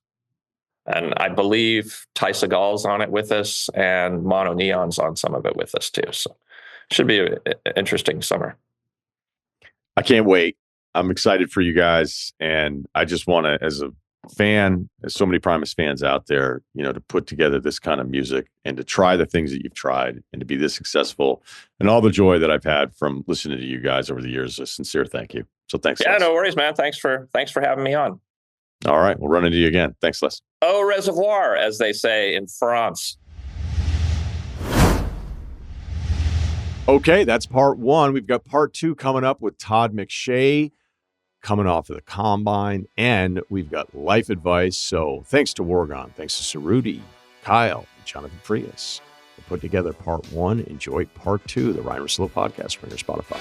And I believe Ty Segal's on it with us, and Mono Neon's on some of it with us too. So it should be an interesting summer. I can't wait. I'm excited for you guys. And I just want to, as a fan, as so many Primus fans out there, to put together this kind of music and to try the things that you've tried and to be this successful, and all the joy that I've had from listening to you guys over the years. A sincere thank you. So thanks. Yeah, Les. No worries, man. Thanks for having me on. All right. We'll run into you again. Thanks, Les. Au reservoir, as they say in France. Okay, that's part one. We've got part two coming up with Todd McShay coming off of the Combine, and we've got life advice. So thanks to Wargon, thanks to Ceruti, Kyle, and Jonathan Frias. We'll put together part one. Enjoy part two, the Ryen Russillo podcast from your Spotify.